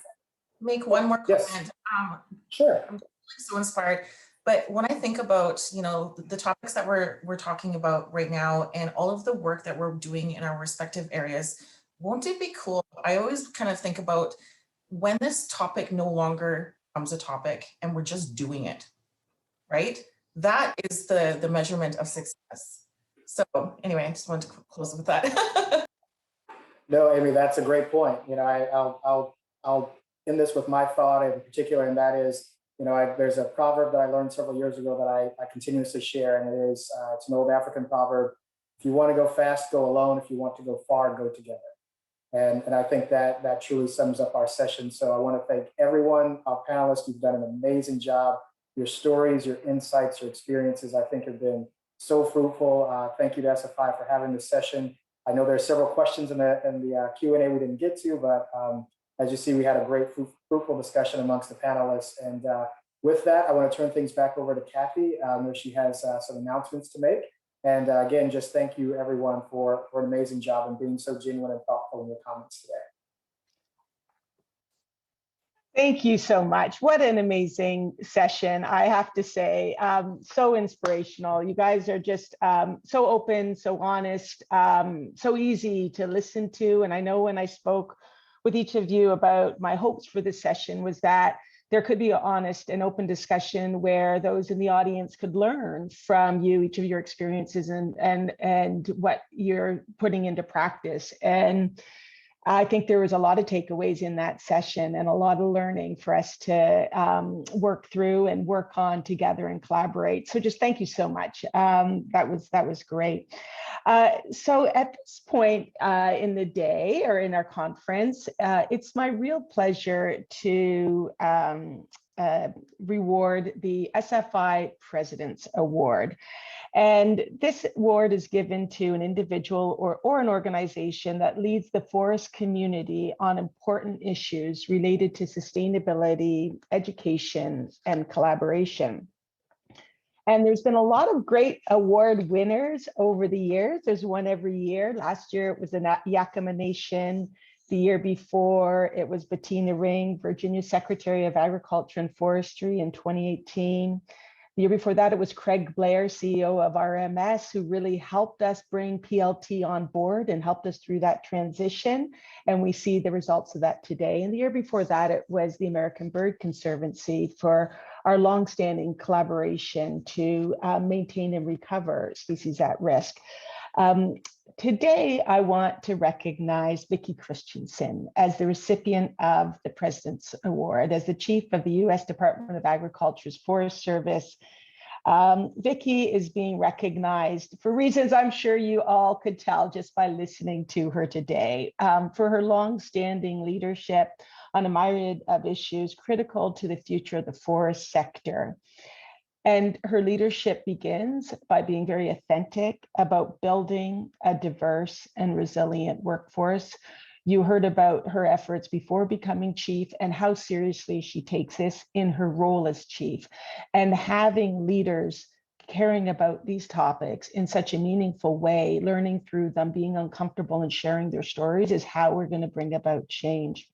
Make one more Yes. comment. Sure. I'm so inspired. But when I think about, you know, the topics that we're talking about right now and all of the work that we're doing in our respective areas, won't it be cool? I always kind of think about when this topic no longer becomes a topic and we're just doing it, right? That is the measurement of success. So anyway, I just wanted to close with that. No, Amy, that's a great point. You know, I'll end this with my thought in particular, and that is, you know, there's a proverb that I learned several years ago that I continuously share, and it is, it's an old African proverb. If you want to go fast, go alone. If you want to go far, go together. And I think that truly sums up our session. So I want to thank everyone, our panelists. You've done an amazing job. Your stories, your insights, your experiences, I think have been so fruitful. Thank you to SFI for having this session. I know there are several questions in the Q&A we didn't get to, but as you see, we had a great fruitful discussion amongst the panelists. And with that, I want to turn things back over to Kathy, where she has some announcements to make. And again, just thank you everyone for an amazing job and being so genuine and thoughtful in your comments today. Thank you so much. What an amazing session, I have to say. So inspirational. You guys are just so open, so honest, so easy to listen to. And I know when I spoke with each of you about my hopes for this session was that there could be an honest and open discussion where those in the audience could learn from you, each of your experiences and what you're putting into practice. And I think there was a lot of takeaways in that session and a lot of learning for us to work through and work on together and collaborate. So just thank you so much. That was great. So at this point in the day or in our conference, it's my real pleasure to reward the SFI President's Award. And this award is given to an individual or an organization that leads the forest community on important issues related to sustainability, education, and collaboration. And there's been a lot of great award winners over the years. There's one every year. Last year it was the Yakama Nation. The year before it was Bettina Ring, Virginia Secretary of Agriculture and Forestry in 2018. The year before that, it was Craig Blair, CEO of RMS, who really helped us bring PLT on board and helped us through that transition. And we see the results of that today. And the year before that, it was the American Bird Conservancy for our longstanding collaboration to maintain and recover species at risk. Today, I want to recognize Vicki Christiansen as the recipient of the President's Award. As the Chief of the U.S. Department of Agriculture's Forest Service, Vicki is being recognized for reasons I'm sure you all could tell just by listening to her today, for her long-standing leadership on a myriad of issues critical to the future of the forest sector. And her leadership begins by being very authentic about building a diverse and resilient workforce. You heard about her efforts before becoming chief and how seriously she takes this in her role as chief. And having leaders caring about these topics in such a meaningful way, learning through them, being uncomfortable and sharing their stories is how we're going to bring about change.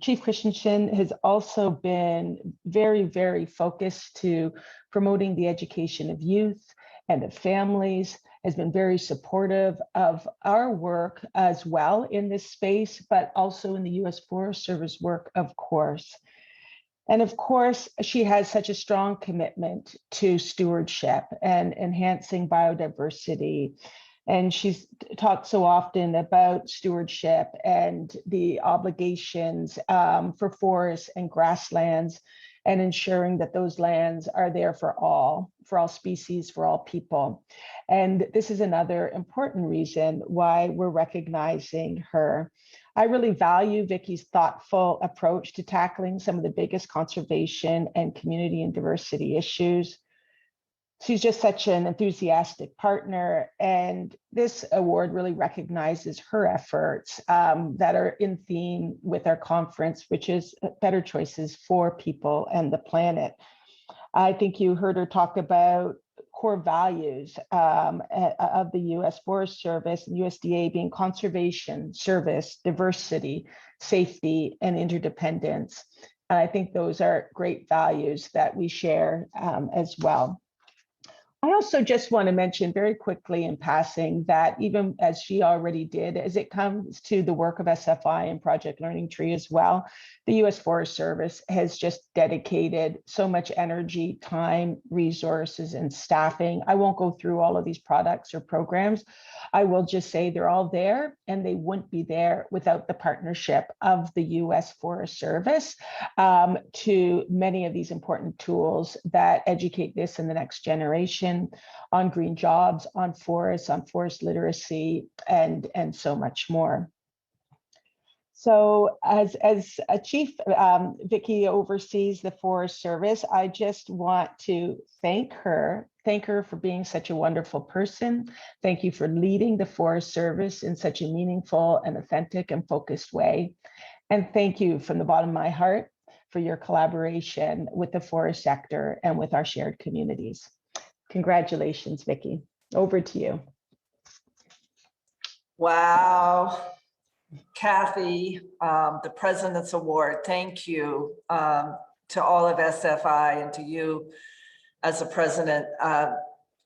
Chief Christiansen has also been very, very focused to promoting the education of youth and of families, has been very supportive of our work as well in this space, but also in the U.S. Forest Service work, of course. And of course, she has such a strong commitment to stewardship and enhancing biodiversity. And she's talked so often about stewardship and the obligations for forests and grasslands, and ensuring that those lands are there for all species, for all people. And this is another important reason why we're recognizing her. I really value Vicki's thoughtful approach to tackling some of the biggest conservation and community and diversity issues. She's just such an enthusiastic partner, and this award really recognizes her efforts that are in theme with our conference, which is better choices for people and the planet. I think you heard her talk about core values of the U.S. Forest Service and USDA being conservation, service, diversity, safety, and interdependence. And I think those are great values that we share as well. I also just want to mention very quickly in passing that even as she already did, as it comes to the work of SFI and Project Learning Tree as well, the U.S. Forest Service has just dedicated so much energy, time, resources, and staffing. I won't go through all of these products or programs. I will just say they're all there, and they wouldn't be there without the partnership of the U.S. Forest Service to many of these important tools that educate this in the next generation on green jobs, on forests, on forest literacy, and so much more. So as a chief, Vicki oversees the Forest Service. I just want to thank her for being such a wonderful person. Thank you for leading the Forest Service in such a meaningful and authentic and focused way. And thank you from the bottom of my heart for your collaboration with the forest sector and with our shared communities. Congratulations, Vicki. Over to you. Wow. Kathy, the President's Award, thank you to all of SFI and to you as a president.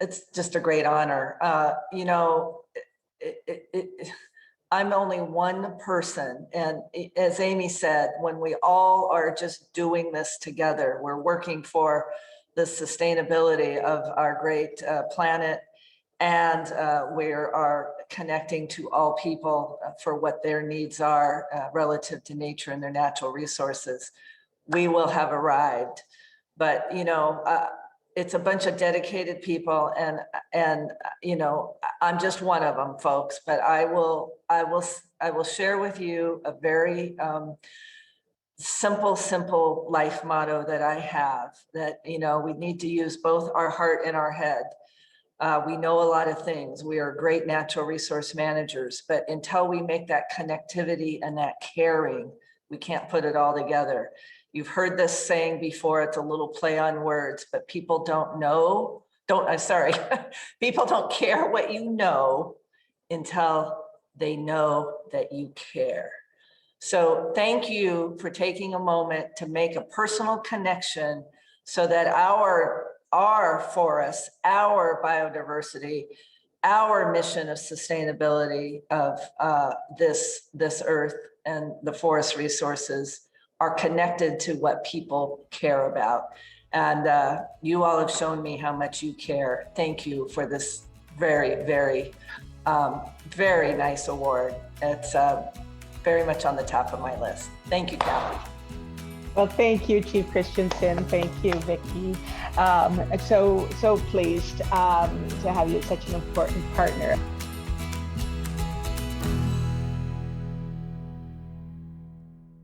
It's just a great honor. You know, I'm only one person. And as Amy said, when we all are just doing this together, we're working for the sustainability of our great planet, and we are connecting to all people for what their needs are relative to nature and their natural resources. We will have arrived. But you know, it's a bunch of dedicated people, and you know, I'm just one of them, folks. But I will share with you a very simple life motto that I have, that, you know, we need to use both our heart and our head. We know a lot of things. We are great natural resource managers, but until we make that connectivity and that caring, we can't put it all together. You've heard this saying before, it's a little play on words, but people don't know, people don't care what you know until they know that you care. So thank you for taking a moment to make a personal connection so that our forests, our biodiversity, our mission of sustainability of this earth and the forest resources are connected to what people care about. And you all have shown me how much you care. Thank you for this very, very, very nice award. It's very much on the top of my list. Thank you, Kathy. Well, thank you, Chief Christiansen. Thank you, Vicki. So pleased to have you as such an important partner.